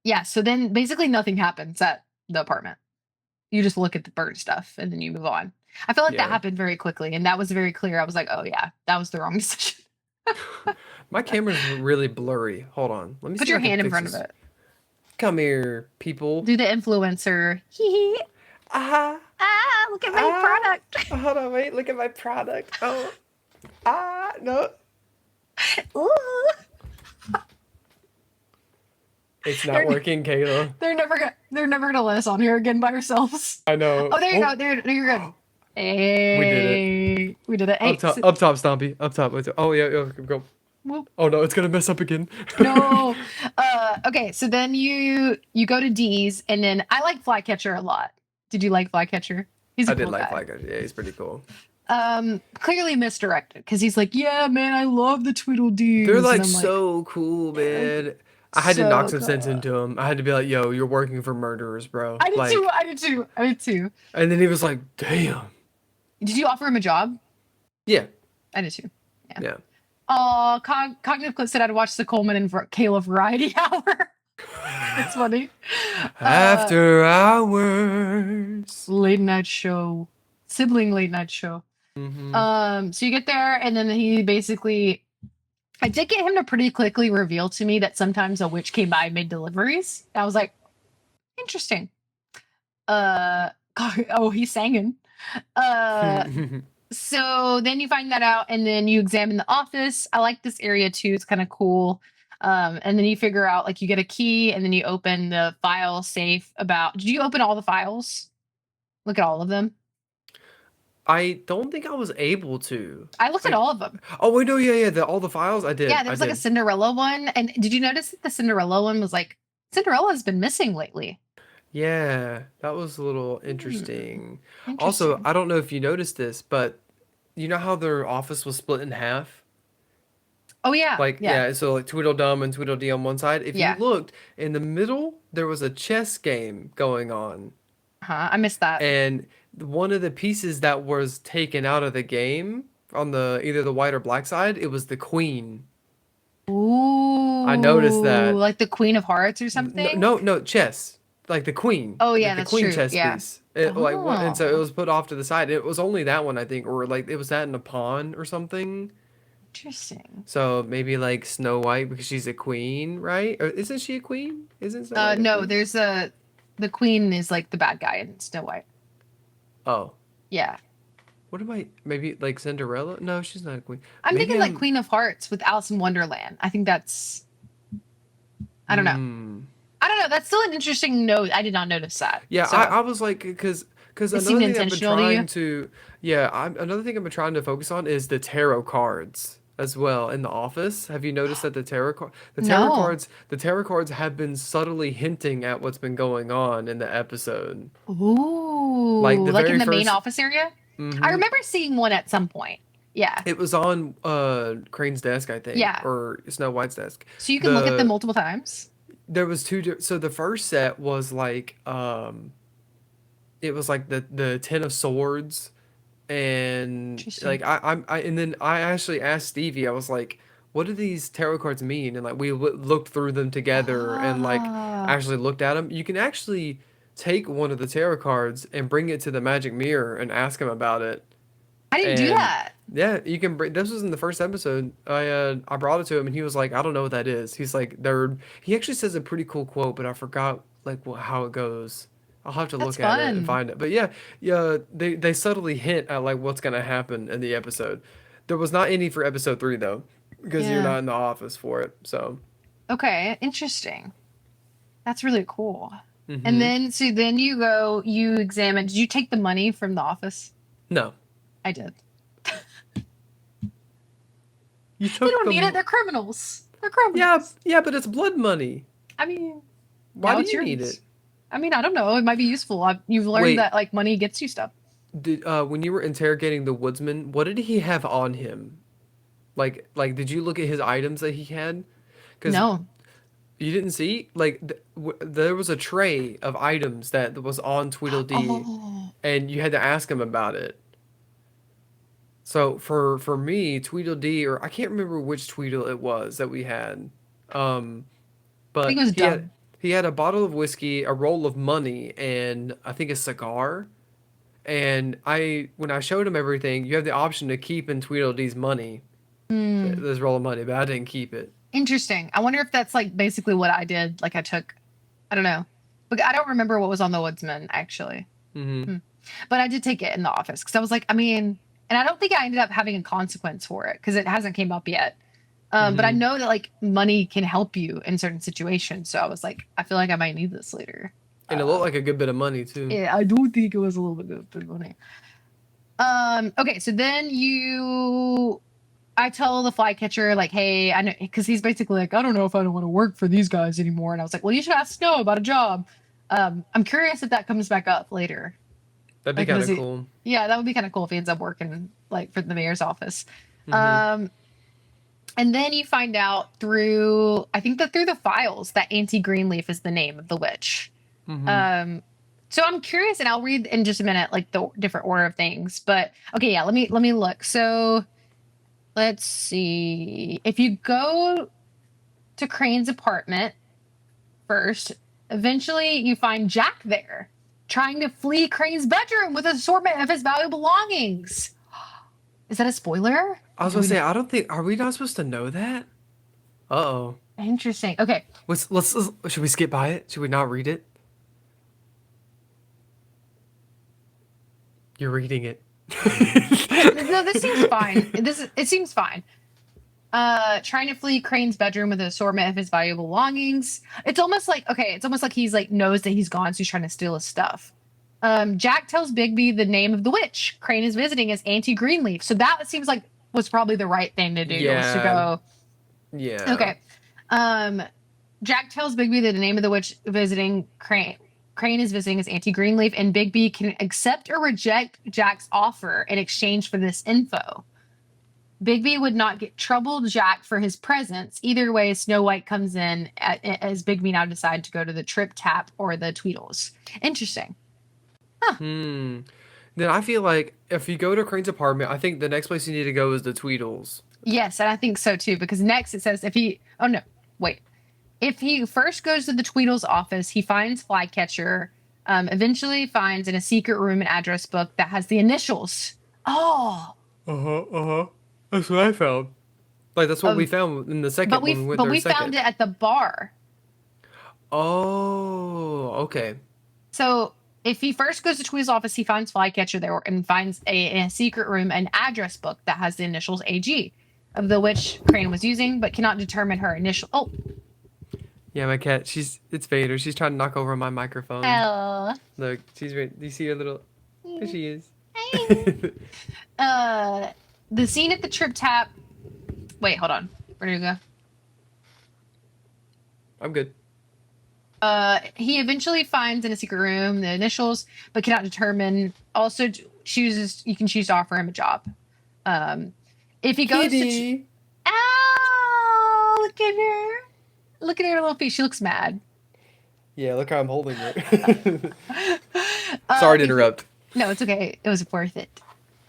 yeah. So then basically nothing happens at the apartment. You just look at the bird stuff and then you move on. I feel like that Yeah. happened very quickly, and that was very clear. I was like, oh yeah, that was the wrong decision. My camera's really blurry. Hold on. Let me Put see if your I can hand in fix front of this. it. Come here, people. Do the influencer. Hee hee. Ah, Ah, look at my ah. product. Hold on, wait. Look at my product. Oh, no. Ooh. It's not They're, working, Kayla. they're never gonna let us on here again by ourselves. I know. Oh, there you Oh, go. There you're good. we did it. Hey, we did it. Hey, sit. Up top, Stompy. Up top. Oh, yeah, yeah, go. Whoop. Oh, no, it's gonna mess up again. No. Okay, so then you go to D's, and then I like Flycatcher a lot. Did you like Flycatcher? He's a I did cool like guy. Flag Guy. Yeah, he's pretty cool. Clearly misdirected because he's like, yeah, man, I love the Tweedledees, They're and like I'm like, so cool, man. I had to knock so some sense cool. into him. I had to be like, yo, you're working for murderers, bro. I did too. Like, I did too. I did too. and then he was like, damn. Did you offer him a job? Yeah, I did too. Yeah. yeah. Oh, Cognitive Clip said I'd watch the Coleman and Kayla Variety Hour. That's funny. After hours. Late night show, sibling late night show. Hmm. So you get there, and then he basically, I did get him to pretty quickly reveal to me that sometimes a witch came by and made deliveries. I was like, interesting. Oh, he's singing. Uh, so then you find that out, and then you examine the office. I like this area too; it's kind of cool. And then you figure out, like, you get a key, and then you open the file safe. Did you open all the files? Look at all of them. I don't think I was able to. I looked at Like, all of them. oh wait, no, yeah, yeah, all the files. I did, Yeah, there I was like a did. Cinderella one. And did you notice that the Cinderella one was like, Cinderella's been missing lately? Yeah, that was a little Hmm. interesting. Also, Interesting. I don't know if you noticed this, but you know how their office was split in half? Oh yeah, Like, yeah, yeah, so like Tweedledum and Tweedledee on one side. If you yeah. looked in the middle, there was a chess game going on. Huh? I missed that. And one of the pieces that was taken out of the game on the either the white or black side, it was the queen. I noticed Ooh, that. like the Queen of Hearts or No, something? no, no, chess. Like the queen, Oh yeah, like the that's queen true. chess Yeah. piece. It like one, and so it Oh, was put off to the side. It was only that one, I think, or like it was that in a pawn or something. interesting. So maybe like Snow White because she's a queen, right? Or isn't she a queen? Isn't Snow White a No, queen? there's a the Queen is like the bad guy in Snow White. Oh, Yeah. what am I? Maybe like Cinderella? No, she's not a queen. I'm Maybe thinking like I'm. Queen of Hearts with Alice in Wonderland. I think that's I don't know. Hmm. I don't know. That's still an interesting note. I did not notice that. Yeah, So I was like, because it seemed another thing I've been intentional to you. trying to, yeah, another thing I've been trying to focus on is the tarot cards as well in the office. Have you noticed that No. the tarot cards have been subtly hinting at what's been going on in the episode. Like Ooh, the like in very the main first, office area? I mm-hmm, remember seeing one at some point. Yeah. it was on Crane's desk, I think, Yeah. or Snow White's desk. So you can look at them The multiple times. there was so the first set was like it was like the Ten of Swords and like Interesting. and then I actually asked Stevie. I was like, "What do these tarot cards mean?" And like we looked through them together and like Ah, actually looked at them. You can actually take one of the tarot cards and bring it to the magic mirror and ask him about it. I didn't do And that. yeah, you can bring. This was in the first episode. I brought it to him and he was like, "I don't know what that is." He's like, "They're." He actually says a pretty cool quote, but I forgot like how it goes. I'll have to That's look at it and fun. find it. But yeah, yeah, they subtly hint at like what's gonna happen in the episode. There was not any for episode 3 though, because you're Yeah. not in the office for it. So, Okay, interesting. That's really cool. And mm-hmm. then, so then you go, you examine. Did you take the money from the office? No, I did. you They took don't need it. them. They're criminals. They're Yeah, criminals. yeah, but it's blood money. I mean, Why now do it's you need yours. it? I mean, I don't know. It might be useful. You've learned Wait, that like money gets you stuff. did when you were interrogating the woodsman, what did he have on him? Did you look at his items that he had? Because No. you didn't see there was a tray of items that was on Tweedledee, Oh, and you had to ask him about it. So for me, Tweedledee, or I can't remember which Tweedle it was that we had, um, I think but it was dumb. he had a bottle of whiskey, a roll of money, and I think a cigar. And when I showed him everything, you have the option to keep in Tweedledee's money, Hmm. this roll of money, but I didn't keep it. Interesting. I wonder if that's like basically what I did. Like I took, I don't know, but I don't remember what was on the Woodsman actually. Hmm. Hmm. But I did take it in the office because I was like, I mean, and I don't think I ended up having a consequence for it because it hasn't came up yet. But I Hmm. know that like money can help you in certain situations. So I was like, I feel like I might need this later. And it looked like a good bit of money too. Yeah, I do think it was a little bit good money. Okay, so then I tell the flycatcher like, hey, I know, because he's basically like, I don't know if I don't want to work for these guys anymore. And I was like, well, you should ask Snow about a job. I'm curious if that comes back up later. That'd be Like, kind does of he? cool. Yeah, that would be kind of cool if he ends up working like for the mayor's office. Hmm. Um, and then you find out through, I think that through the files that Auntie Greenleaf is the name of the witch. Hmm. Um, so I'm curious, and I'll read in just a minute like the different order of things. But okay, yeah, let me look. So let's see. If you go to Crane's apartment first, eventually you find Jack there, trying to flee Crane's bedroom with an assortment of his valuable belongings. Is that a spoiler? I Or was do gonna we say, know? I don't think, are we not supposed to know that? Uh-oh. Interesting. Okay. Should we skip by it? Should we not read it? You're reading it. No, this seems fine. It seems fine. Trying to flee Crane's bedroom with an assortment of his valuable belongings. It's almost like okay, it's almost like he's like knows that he's gone, so he's trying to steal his stuff. Jack tells Bigby the name of the witch Crane is visiting is Auntie Greenleaf. So that seems like was probably the right thing to do was to Yeah, go. yeah. Okay. Um, Jack tells Bigby that the name of the witch visiting Crane is visiting as Auntie Greenleaf, and Bigby can accept or reject Jack's offer in exchange for this info. Bigby would not get trouble Jack for his presence. Either way, Snow White comes in as Bigby now decide to go to the Trip Tap or the Tweedles. Interesting. Hmm. Then I feel like if you go to Crane's apartment, I think the next place you need to go is the Tweedles. Yes, and I think so too, because next it says if he. Oh, no. Wait. If he first goes to the Tweedles office, he finds Flycatcher, eventually finds in a secret room an address book that has the initials. Oh. That's what I found. Like that's what we Of, found in the second when we went but there we second. found it at the bar. Oh, okay. So if he first goes to Tweedle's office, he finds Flycatcher there and finds in a secret room an address book that has the initials AG, of the which Crane was using, but cannot determine her initial. Oh, Yeah, my cat. It's Vader. She's trying to knock over my microphone. hell. Look, she's right. Do you see her little? There she is. The scene at the Trip Tap. Wait, hold on. Where do we go? I'm good. He eventually finds in a secret room the initials, but cannot determine. Also, chooses. You can choose to offer him a job. If he goes to. Ow! Look at her. Look at her little face. She looks mad. Yeah, look how I'm holding her. Sorry to interrupt. No, it's okay. It was worth it.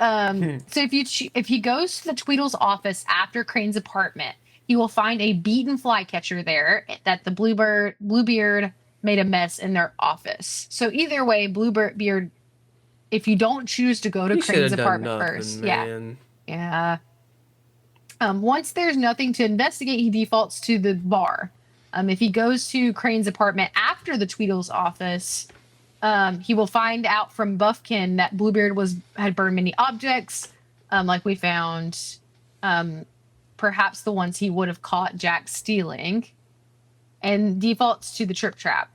So if he goes to the Tweedles office after Crane's apartment, he will find a beaten Flycatcher there that the Bluebeard made a mess in their office. So either way, Bluebeard, if you don't choose to go to Crane's apartment first, yeah. Once there's nothing to investigate, he defaults to the bar. If he goes to Crane's apartment after the Tweedles office, he will find out from Buffkin that Bluebeard had burned many objects, like we found, perhaps the ones he would have caught Jack stealing, and defaults to the Trip Trap.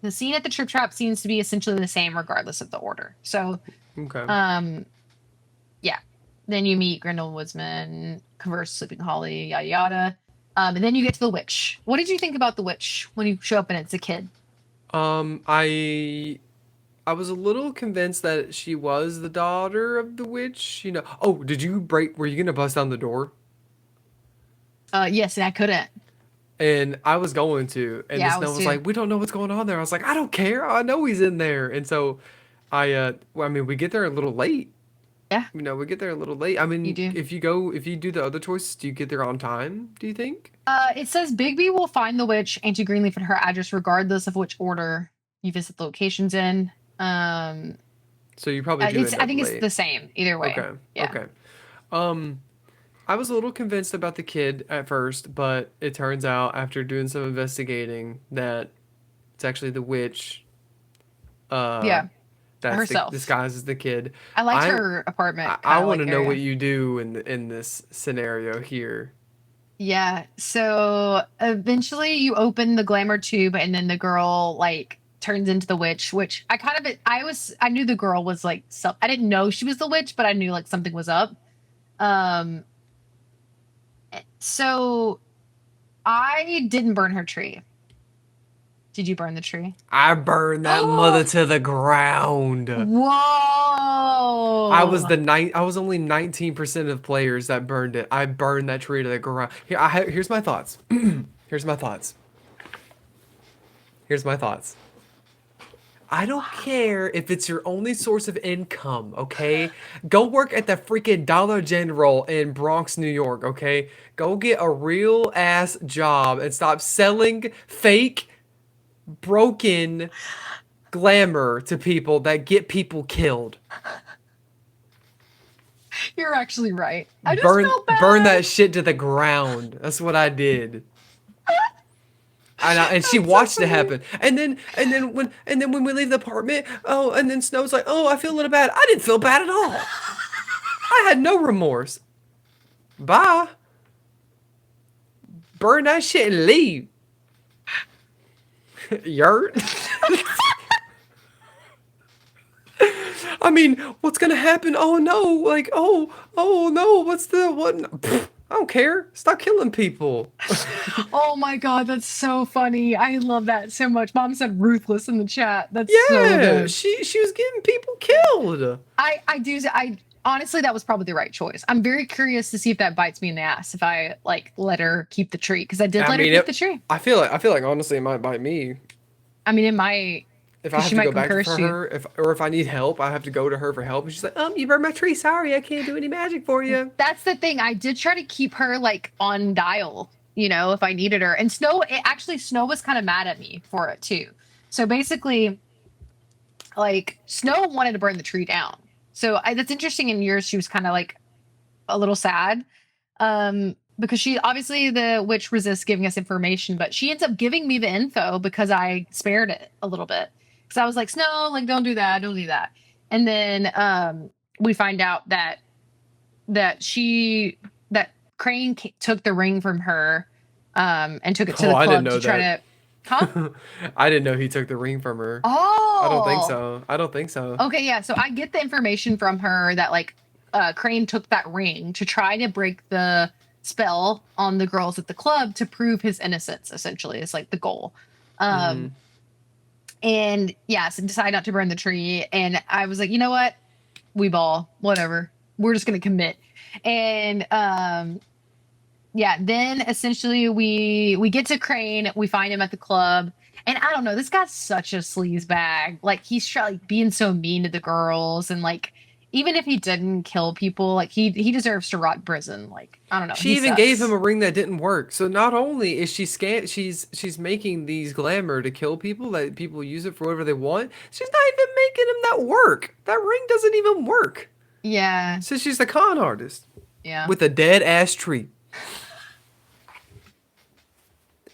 The scene at the Trip Trap seems to be essentially the same regardless of the order. So, Okay. yeah. Then you meet Grendel Woodsman, converse Sleeping Holly, yada yada. And then you get to the witch. What did you think about the witch when you show up and it's a kid? I was a little convinced that she was the daughter of the witch. You know. Oh, did you break? Were you gonna bust down the door? Yes, and I couldn't. And I was going to, and Yeah, the I snow was was too. like, "We don't know what's going on there." I was like, "I don't care. I know he's in there." And so, well, I mean, we get there a little late. Yeah, You know, we get there a little late. I you mean, do. if you do the other choices, do you get there on time? Do you think? It says Bigby will find the witch, Auntie Greenleaf, and her address, regardless of which order you visit the locations in. So you probably do end I up think it's late. the same either way. Okay. Yeah. Okay. Um, I was a little convinced about the kid at first, but it turns out after doing some investigating that it's actually the witch. Uh, Yeah, that's the herself. disguise as the kid. I liked I her apartment I kind of want like to know what area. you do in this scenario here. Yeah. So eventually you open the glamour tube and then the girl like turns into the witch, which I knew the girl was like I didn't know she was the witch, but I knew like something was up. Um so I didn't burn her tree. Did you burn the tree? I burned that mother to the ground. Whoa. I was only 19% of players that burned it. I burned that tree to the ground. Here's my thoughts. Here's my thoughts. Here's my thoughts. I don't care if it's your only source of income, okay? Go work at the freaking Dollar General in Bronx, New York, okay? Go get a real ass job and stop selling fake, broken glamour to people that get people killed. You're actually right. I just Burn felt bad. burn that shit to the ground. That's what I did. And she That's so watched it funny. happen. And then when we leave the apartment, oh, and then Snow's like, "Oh, I feel a little bad." I didn't feel bad at all. I had no remorse. Bye. Burn that shit and leave. Yurt. I mean, what's gonna happen? Oh no! Like, oh no! What? I don't care. Stop killing people. Oh my God, that's so funny. I love that so much. Mom said ruthless in the chat. That's so Yeah, good. she was getting people killed. I honestly that was probably the right choice. I'm very curious to see if that bites me in the ass if I like let her keep the tree because I did I let her mean, keep the tree. I feel like honestly, it might bite me I mean, it might if I because have she to go might come back curse for you. her. If I need help, I have to go to her for help. And she's like, you burned my tree. Sorry, I can't do any magic for you. That's the thing. I did try to keep her like on dial, if I needed her. And Snow was kind of mad at me for it too. So basically, like Snow wanted to burn the tree down. That's interesting. In yours, she was kind of like a little sad, because she obviously the witch resists giving us information, but she ends up giving me the info because I spared it a little bit because I was like, Snow, like don't do that. And then we find out that Crane took the ring from her, and took it to Oh, the I didn't club to know try that. to, huh? I didn't know he took the ring from her. I don't think Oh, so. I don't think so. okay, yeah. So I get the information from her that like Crane took that ring to try to break the spell on the girls at the club to prove his innocence. Essentially, is like the goal. Hmm. Um, and yeah, so decide not to burn the tree. And I was like, you know what? We ball, whatever. We're just gonna commit. And yeah, then essentially we get to Crane, we find him at the club, and I don't know, this guy's such a sleaze bag. Like like being so mean to the girls, and like even if he didn't kill people, like he deserves to rot in prison. Like I don't know, he She even gave him sucks. a ring that didn't work. So not only is she's making these glamour to kill people that people use it for whatever they want. She's not even making him that work. That ring doesn't even work. Yeah, So she's a con artist yeah. with a dead ass tree.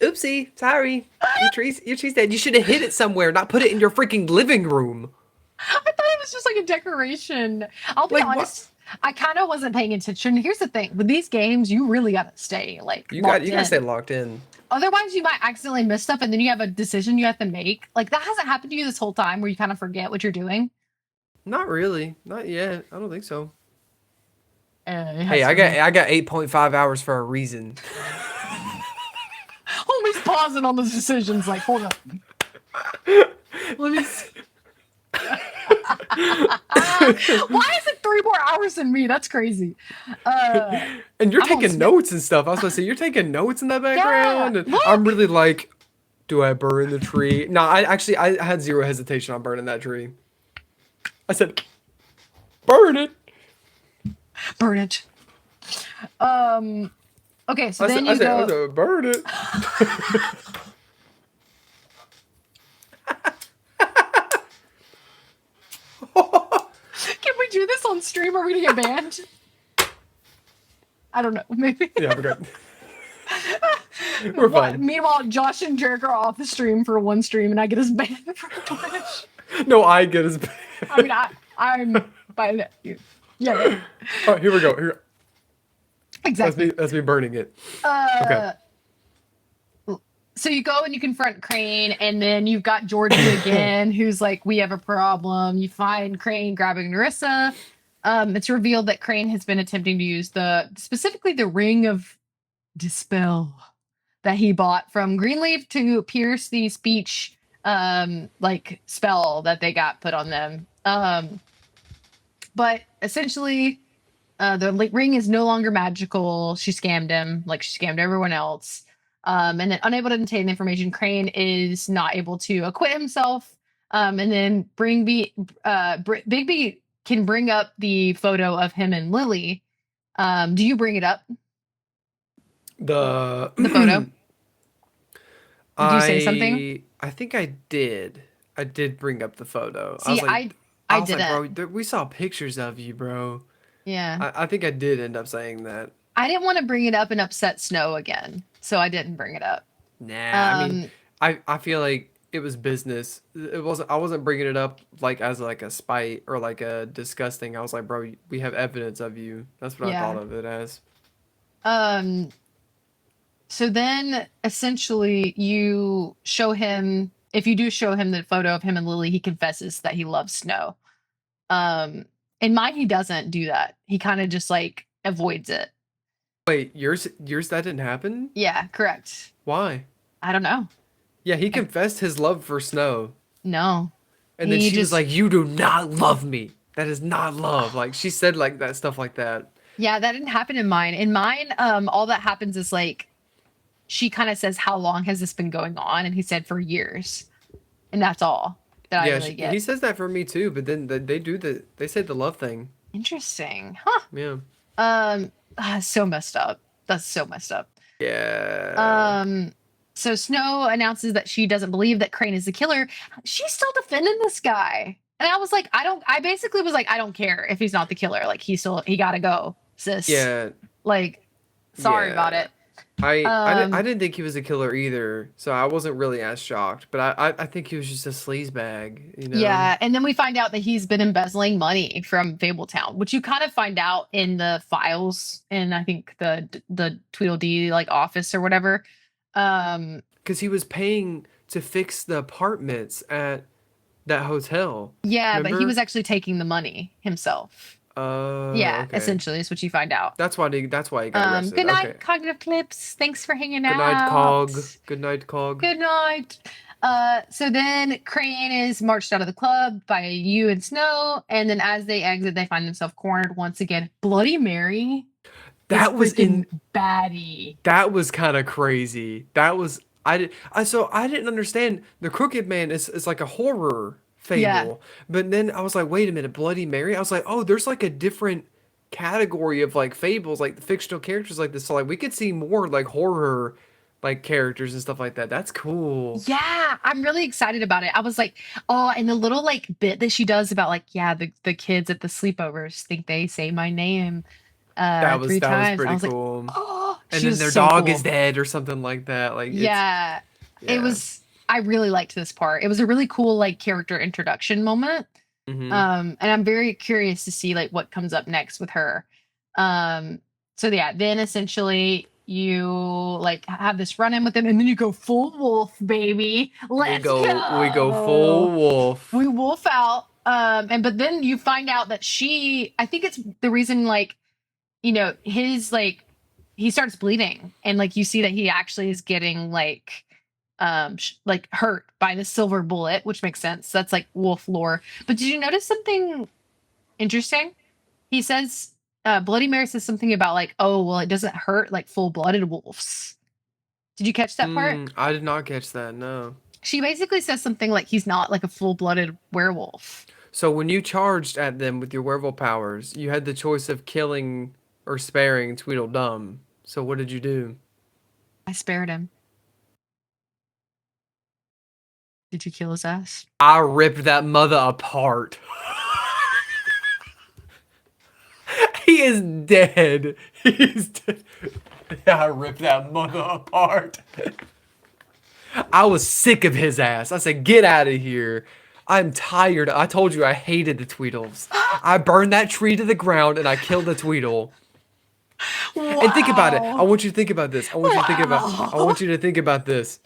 Oopsie, sorry. Your tree's dead. You should have hid it somewhere, not put it in your freaking living room. I thought it was just like a decoration. I'll be Like what? honest, I kind of wasn't paying attention. Here's the thing: with these games, you really gotta stay like You locked gotta stay in. locked in. Otherwise, you might accidentally miss stuff, and then you have a decision you have to make. Like that hasn't happened to you this whole time, where you kind of forget what you're doing. Not really. Not yet. I don't think so. It Hey, has for me. I got 8.5 hours for a reason. Homie's pausing on those decisions. Like, hold up. Let me see. Why is it 3 more hours than me? That's crazy. Uh, And you're I'm on taking Smith. notes and stuff. I was supposed to say you're taking notes in the Yeah, background, and I'm look. really like, do I burn the tree? No, I had zero hesitation on burning that tree. I said, burn it. Burn it. Um. Okay, so then I you go. said, burn it. Can we do this on stream? Are we gonna get banned? I don't know. Maybe. Yeah, we're good. We're fine. Meanwhile, Josh and Jerick are off the stream for one stream, and I get us banned for Twitch. No, I get his. I mean, I'm by the, yeah, yeah, Oh, here we go. Here, exactly. that's me burning it. Okay. Uh, so you go and you confront Crane, and then you've got Georgie again, who's like, "We have a problem." You find Crane grabbing Narissa. It's revealed that Crane has been attempting to use specifically the Ring of Dispel that he bought from Greenleaf to pierce the speech like spell that they got put on them. But essentially, the ring is no longer magical. She scammed him, like she scammed everyone else. And then unable to obtain the information, Crane is not able to acquit himself. And then Bigby can bring up the photo of him and Lily. Do you bring it up? The The photo? Did you say something? I think I did. I did bring up the photo. See, I was like, didn't. bro, we saw pictures of you, bro. Yeah. I think I did end up saying that. I didn't want to bring it up and upset Snow again, so I didn't bring it up. Nah, I mean, Um, I feel like it was business. It wasn't. I wasn't bringing it up like as like a spite or like a disgusting. I was like, bro, we have evidence of you. That's what I thought yeah. of it as. Um, so then essentially you show him, if you do show him the photo of him and Lily, he confesses that he loves Snow. Um, in mine, he doesn't do that. He kind of just like avoids it. Wait, yours that didn't happen? Yeah, correct. Why? I don't know. Yeah, he I, confessed his love for Snow. no, And then he she was just like, "You do not love me. That is not love." Like she said like that stuff like that. yeah, that didn't happen in mine. In mine, all that happens is like she kind of says, "How long has this been going on?" And he said, "For years," and that's all that I Yeah, really he get. says that for me too, but then they say the love thing. Interesting, huh? Yeah. So messed up. That's so messed up. Yeah. Um, so Snow announces that she doesn't believe that Crane is the killer. She's still defending this guy. And I was like, I basically was like, I don't care if he's not the killer. Like he gotta go, sis. Yeah. Like, sorry about Yeah. it. I Um, didn't think he was a killer either, so I wasn't really as shocked. But I think he was just a sleazebag, you know? yeah, and then we find out that he's been embezzling money from Fabletown, which you kind of find out in the files in I think the Tweedledee like office or whatever. Um, Because he was paying to fix the apartments at that hotel. yeah, but he was Remember? actually taking the money himself. Oh, Yeah, okay. essentially is what you find out. That's why he got arrested. Good night, Okay. Cognitive Clips. Thanks for hanging Good night, out. Cog. Good night, Cog. Good night. So then Crane is marched out of the club by you and Snow, and then as they exit, they find themselves cornered once again. Bloody Mary is That was freaking in baddie. that was kind of crazy. That was I didn't understand the Crooked Man is like a horror Yeah, fable. But then I was like, wait a minute, Bloody Mary? I was like, oh, there's like a different category of like fables, like fictional characters like this. So like we could see more like horror like characters and stuff like that. That's cool. yeah, I'm really excited about it. I was like, oh, and the little like bit that she does about like, yeah, the kids at the sleepovers think they say my name three That was times. I pretty was like, cool. oh, And she then was their so dog is cool. dead or something like that. Like it's Yeah, it yeah. was. I really liked this part. It was a really cool like character introduction moment. Mm-hmm. And I'm very curious to see like what comes up next with her. Um, so yeah, then essentially you like have this run in with him, and then you go full wolf, baby. Let's We go full go. wolf. We wolf out. And but then you find out that I think it's the reason like his like he starts bleeding and like you see that he actually is getting like like hurt by the silver bullet, which makes sense. That's like wolf lore. But did you notice something interesting? He says Bloody Mary says something about like, oh well, it doesn't hurt like full-blooded wolves. Did you catch that part? I did not catch that, no. She basically says something like he's not like a full-blooded werewolf. So when you charged at them with your werewolf powers, you had the choice of killing or sparing Tweedledum. So what did you do? I spared him. Did you kill his ass? I ripped that mother apart. He is dead. He is dead. I ripped that mother apart. I was sick of his ass. I said, get out of here. I'm tired. I told you I hated the Tweedles. I burned that tree to the ground and I killed the Tweedle. And think about it. I Wow. want you to think about this. I Wow. want you to think about this.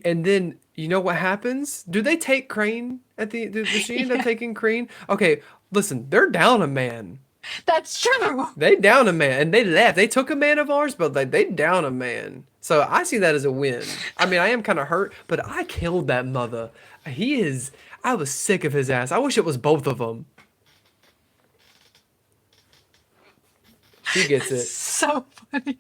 And then you know what happens? Do they take Crane at does she end up Yeah, taking Crane? Okay, listen, they're down a man. that's true. They down a man and they left. They took a man of ours, but they down a man. So I see that as a win. I mean, I am kind of hurt, but I killed that mother. I was sick of his ass. I wish it was both of them. She gets That's it. so funny.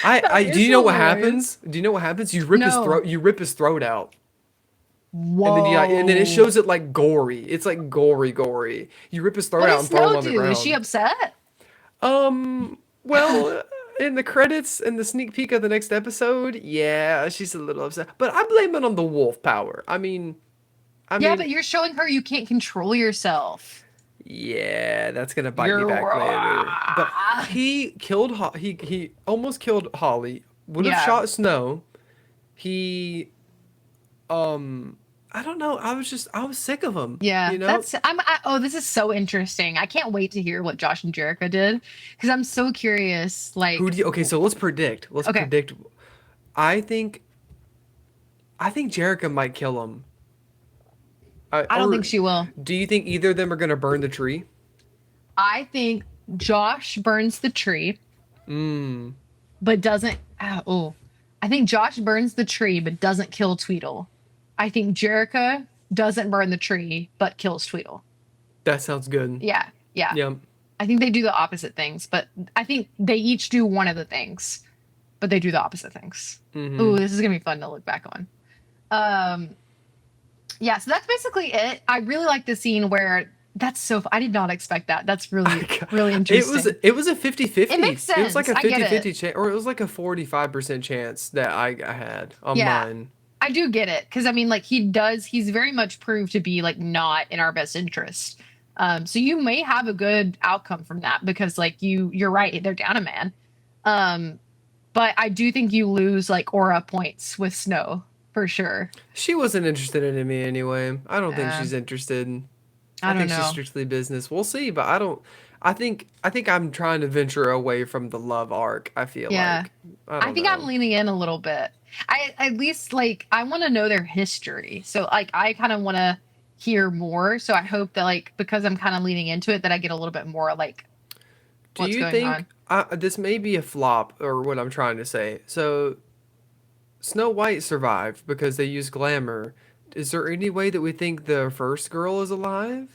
I That do is you know what hilarious. happens? Do you know what happens? No. You rip his throat out. And then it Whoa. shows it like gory. It's like gory. You rip his throat What out does and throw him Snow on the do? Is she ground. upset? Well, in the credits and the sneak peek of the next episode, yeah, she's a little upset. But I blame it on the wolf power. I Yeah, mean, but you're showing her you can't control yourself. yeah, that's gonna bite me You're back later. But he almost killed Holly. Would have yeah. shot Snow. He um I don't know. I was sick of him, Yeah, you know? oh, this is so interesting. I can't wait to hear what Josh and Jericho did because I'm so curious. Like, Okay, so let's predict. Let's okay, predict. I think I think Jericho might kill him. I don't think Or she will. do you think either of them are gonna burn the tree? I think Josh burns the tree, Mm. but doesn't. Oh, I think Josh burns the tree, but doesn't kill Tweedle. I think Jerica doesn't burn the tree, but kills Tweedle. That sounds good. Yeah, yeah. Yep. I think they do the opposite things, but I think they each do one of the things, but they do the opposite things. Ooh, Mm-hmm. this is gonna be fun to look back on. Um, yeah, so that's basically it. I really like the scene where that's so. I did not expect that. That's really, really It was interesting. it was a It makes 50-50. It was like sense. a I get it. 50-50 chance, or it was like a 45% chance that I had on Yeah, mine. I do get it because I mean, like he does. He's very much proved to be like not in our best interest. So you may have a good outcome from that because like you're right. They're down a man. Um, but I do think you lose like aura points with Snow for sure. She wasn't interested in me anyway. I don't think Uh, she's interested. I I don't think she's know. strictly business. We'll see, but I don't. I think I'm trying to venture away from the love arc. I feel Yeah. like I I don't think I'm know. leaning in a little bit. I at least like I want to know their history. So like I kind of want to hear more. So I hope that like because I'm kind of leaning into it that I get a little bit more like Do what's you going think on. this may be a flop or what I'm trying to say? So Snow White survived because they used glamour. Is there any way that we think the first girl is alive?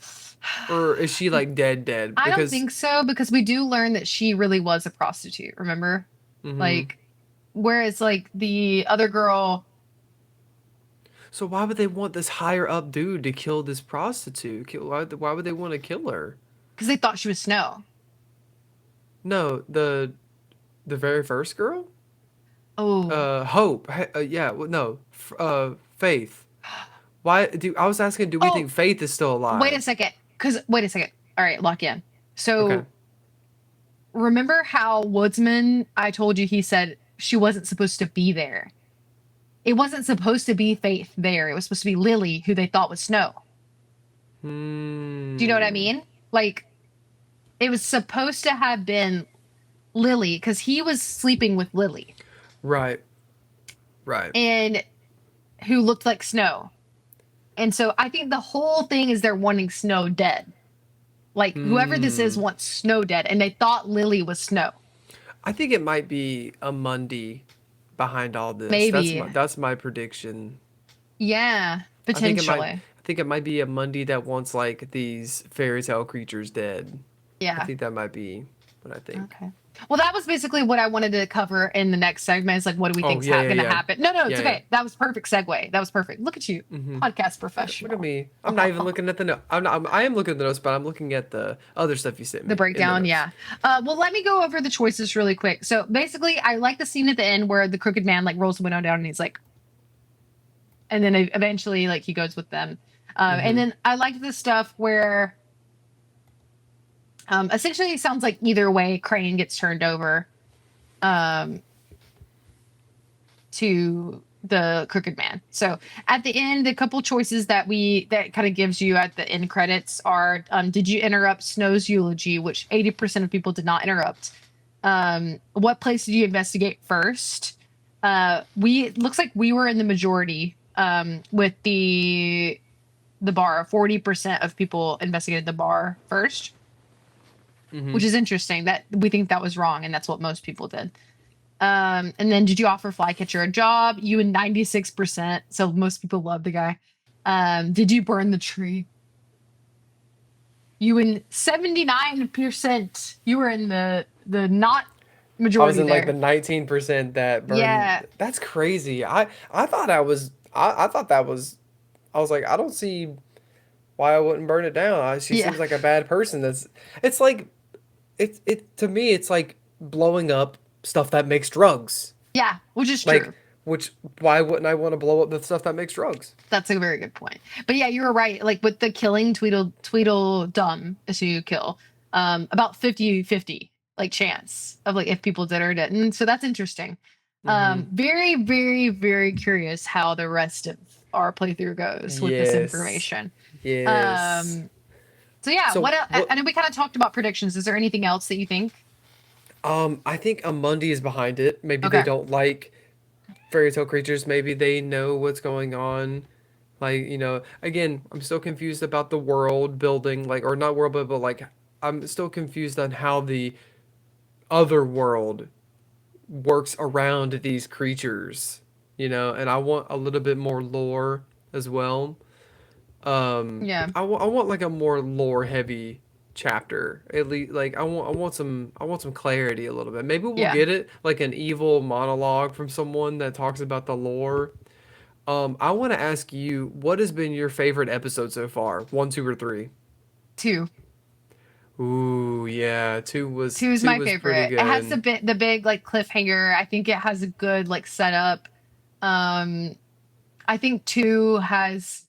Or is she like dead dead? I don't Because think so because we do learn that she really was a prostitute, remember? hmm. Like whereas like the other girl So why would they want this higher up dude to kill this prostitute? Why would they want to kill her? because they thought she was Snow. No, the very first girl? Oh. Hope. Yeah, well, no. Faith. Why do I was asking, do we Oh, think Faith is still wait a alive? second. Cuz wait a second. All right, lock in. Okay. So remember how Woodsman, I told you he said she wasn't supposed to be there. It wasn't supposed to be Faith there. It was supposed to be Lily, who they thought was Snow. Do you know what I Hmm. mean? Like it was supposed to have been Lily because he was sleeping with Lily Right. Right. and who looked like Snow. And so I think the whole thing is they're wanting Snow dead. Like whoever this is Hmm. wants Snow dead, and they thought Lily was Snow. I think it might be a Mundy behind all this. Maybe. That's my prediction. Yeah, I think it might potentially. I think it might be a Mundy that wants like these fairy tale creatures dead. I Yeah. think that might be what I think. Okay. Well, that was basically what I wanted to cover in the next segment. Is like, what do we Oh think's yeah, yeah, going to yeah. happen? No, no, it's Yeah, yeah. okay. That was perfect segue. That was perfect. Look at you, Mm-hmm. podcast Look at professional. me. I'm not even looking at the note. I am looking at the notes, but I'm looking at the other stuff you sent The me in the breakdown, notes. yeah. Well, let me go over the choices really quick. So basically, I like the scene at the end where the crooked man like rolls the window down and he's like, and then eventually like he goes with them. And Mm-hmm. then I like the stuff where essentially it sounds like either way Crane gets turned over um, to the crooked man. So at the end, the couple choices that kind of gives you at the end credits are did you interrupt Snow's eulogy, which 80% of people did not interrupt. What place did you investigate first? We it looks like we were in the majority with the bar. 40% of people investigated the bar first, Mm-hmm. which is interesting. That we think that was wrong, and that's what most people did. And then did you offer Flycatcher a job? You and 96%. So most people love the guy. Did you burn the tree? You and 79%. You were in the not I was majority in like the there. 19% that burned. Yeah. That's crazy. I thought I thought that was. I was like, I don't see why I wouldn't burn it down. She Yeah. seems like a bad person. It's like it to me. It's like blowing up stuff that makes drugs. Yeah, which is Like, true. which why wouldn't I want to blow up the stuff that makes drugs? That's a very good point. But yeah, you were right. Like with the killing Tweedledum is who you kill. About 50-50 like chance of like if people did or didn't. So that's interesting. Mm-hmm. Very, very, very curious how the rest of our playthrough goes with this Yes. information. Yes. Um, so yeah, So I what? know we kind of talked about predictions. Is there anything else that you think? I think Amundi is behind it. Maybe they Okay. don't like fairy tale creatures. Maybe they know what's going on. Like, again, I'm still confused about the world building, like, or not world building, but like, I'm still confused on how the other world works around these creatures, and I want a little bit more lore as well. Yeah. I want like a more lore heavy chapter. At least like I want some clarity a little bit. Maybe we'll Yeah. get it like an evil monologue from someone that talks about the lore. I want to ask you, what has been your favorite episode so far? One, two, or three? 2. Ooh, yeah, Two is two my was pretty favorite. It has good. the big like cliffhanger. I think it has a good like setup. Um, I think 2 has,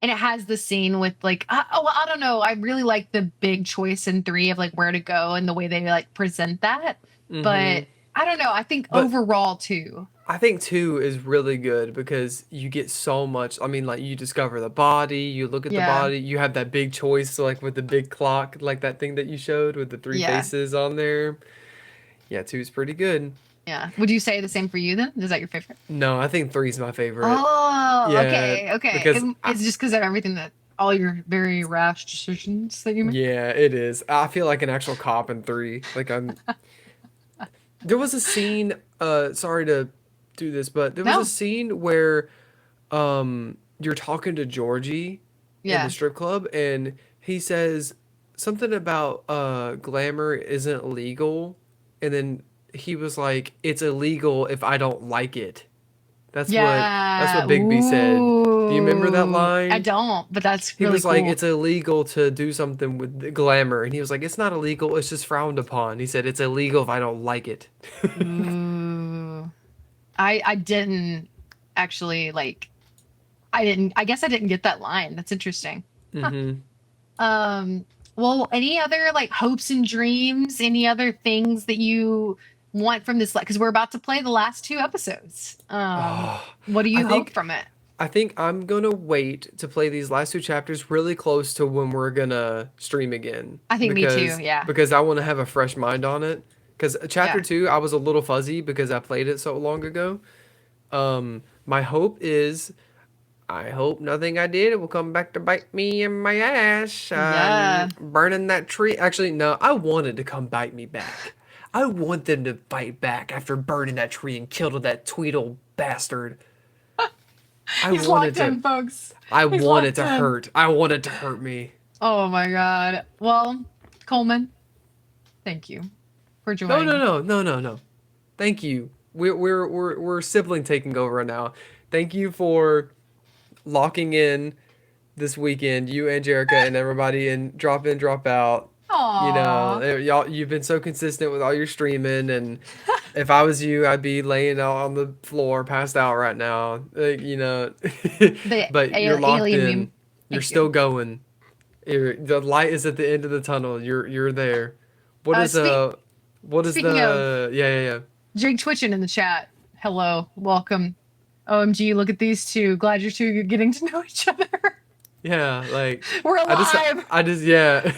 and it has the scene with like well, I don't know. I really like the big choice in 3 of like where to go and the way they like present that. Mm-hmm. But I don't know. I think But overall 2. I think two is really good because you get so much. I mean, like you discover the body, you look at the Yeah. body, you have that big choice, like with the big clock, like that thing that you showed with the three Yeah. faces on there. Yeah, two's pretty good. Yeah. Would you say the same for you then? Is that your favorite? No, I think three's my favorite. Oh, Yeah, okay. Okay. because It's just because of everything that all your very rash decisions that you made. yeah, it is. I feel like an actual cop in three. Like I'm. There was a scene. Sorry to do this, but there was a No. scene where you're talking to Georgie in the Yeah. strip club and he says something about glamour isn't legal, and then he was like, it's illegal if I don't like it. That's what Yeah. Big B said. Do you remember that Ooh. I line? don't, but that's He really was like, cool. it's illegal to do something with the glamour, and he was like, it's not illegal, it's just frowned upon. He said it's illegal if I don't like it. Ooh. I didn't actually like I guess I didn't get that line. That's interesting. Huh. Mm-hmm. Um well, any other like hopes and dreams, any other things that you want from this, like, because we're about to play the last 2 episodes. Oh, What do I you hope think from it? I think I'm gonna wait to play these last two chapters really close to when we're gonna stream again I think me too. Yeah. because I want to have a fresh mind on it. Because chapter Yeah. two, I was a little fuzzy because I played it so long ago. My hope is I hope nothing I did will come back to bite me in my ass. Yeah. Burning that tree. Actually, no, I wanted to come bite me back. I want them to bite back after burning that tree and killing that Tweedle bastard. I He's wanted locked to. in, folks. I He's want it locked to in. hurt. I want it to hurt me. Oh my God. Well, Coleman, thank you for No, no, joining. no, no, no, no. Thank you. We're sibling taking over now. Thank you for locking in this weekend, you and Jerica and everybody, and drop in, drop out. Aw. Y'all, you've been so consistent with all your streaming, and if I was you, I'd be laying out on the floor, passed out right now. The But you're locked alien in. meme. You're Thank you. still going. The light is at the end of the tunnel. You're there. What Uh, is speak, what is speaking of the yeah, yeah, yeah. Jake Twitchin in the chat, hello, welcome. OMG, look at these two. Glad you're two getting to know each other. Yeah, like We're alive. I just yeah.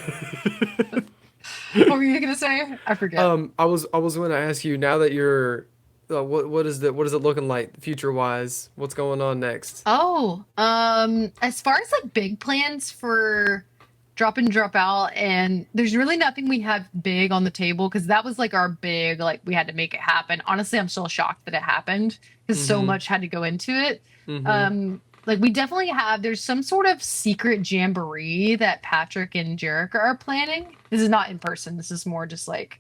What were you gonna say? I forget. I was going to ask you now that you're what is it looking like future wise? What's going on next? Oh, as far as like big plans for drop in, drop out, and there's really nothing we have big on the table because that was like our big, like we had to make it happen. Honestly, I'm still shocked that it happened because so Mm-hmm. much had to go into it. Mm-hmm. Like we definitely have, there's some sort of secret jamboree that Patrick and Jerica are planning. This is not in person. This is more just like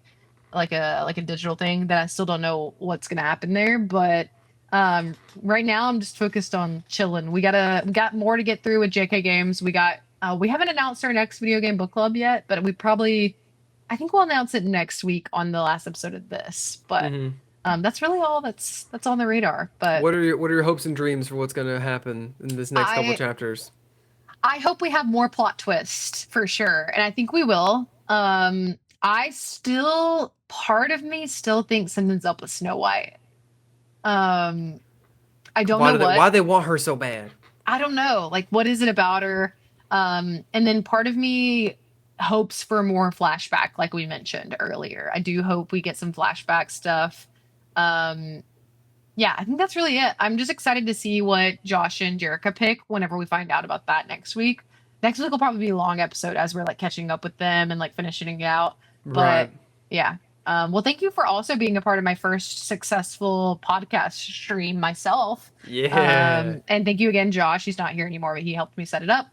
a digital thing that I still don't know what's gonna happen there, but right now I'm just focused on chilling. We got more to get through with JK Games. We haven't announced our next video game book club yet, but I think we'll announce it next week on the last episode of this. But Mm-hmm. that's really all that's on the radar. But What are your hopes and dreams for what's going to happen in this next couple I chapters? I hope we have more plot twists for sure, and I think we will. I still part of me still thinks something's up with Snow White. Um, I don't know what. Why they want her so bad? I don't know. Like, what is it about her? And then part of me hopes for more flashback, like we mentioned earlier. I do hope we get some flashback stuff. Um, yeah, I think that's really it. I'm just excited to see what Josh and Jerica pick whenever we find out about that next week. Next week will probably be a long episode as we're like catching up with them and like finishing it out. Right. But yeah. Well, thank you for also being a part of my first successful podcast stream myself. Yeah. And thank you again, Josh. He's not here anymore, but he helped me set it up.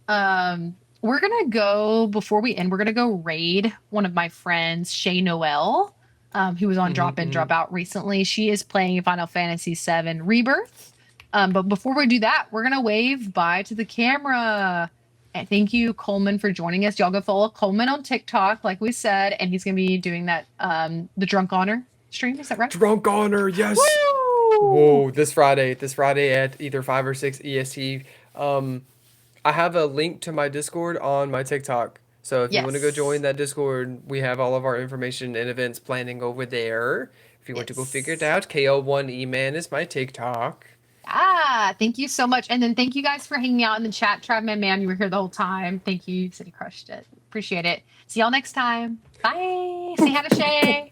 We're gonna go before we end. We're gonna go raid one of my friends, Shay Noel, who was on Drop In Hmm. Drop Out recently. She is playing Final Fantasy VII Rebirth. But before we do that, we're gonna wave bye to the camera. And thank you, Coleman, for joining us. Y'all go follow Coleman on TikTok, like we said, and he's gonna be doing that the Drunk Honor stream. Is that right? Drunk Honor, yes. Woo! Whoa, this Friday at either 5 or 6 EST. I have a link to my Discord on my TikTok. So if you want to go join Yes. that Discord, we have all of our information and events planning over there. If you want to go figure it Yes. out, KO1eman is my TikTok. Thank you so much. And then thank you guys for hanging out in the chat. Trav Man, you were here the whole time. Thank you. You said you crushed it. Appreciate it. See y'all next time. Bye. Say hi to Shay.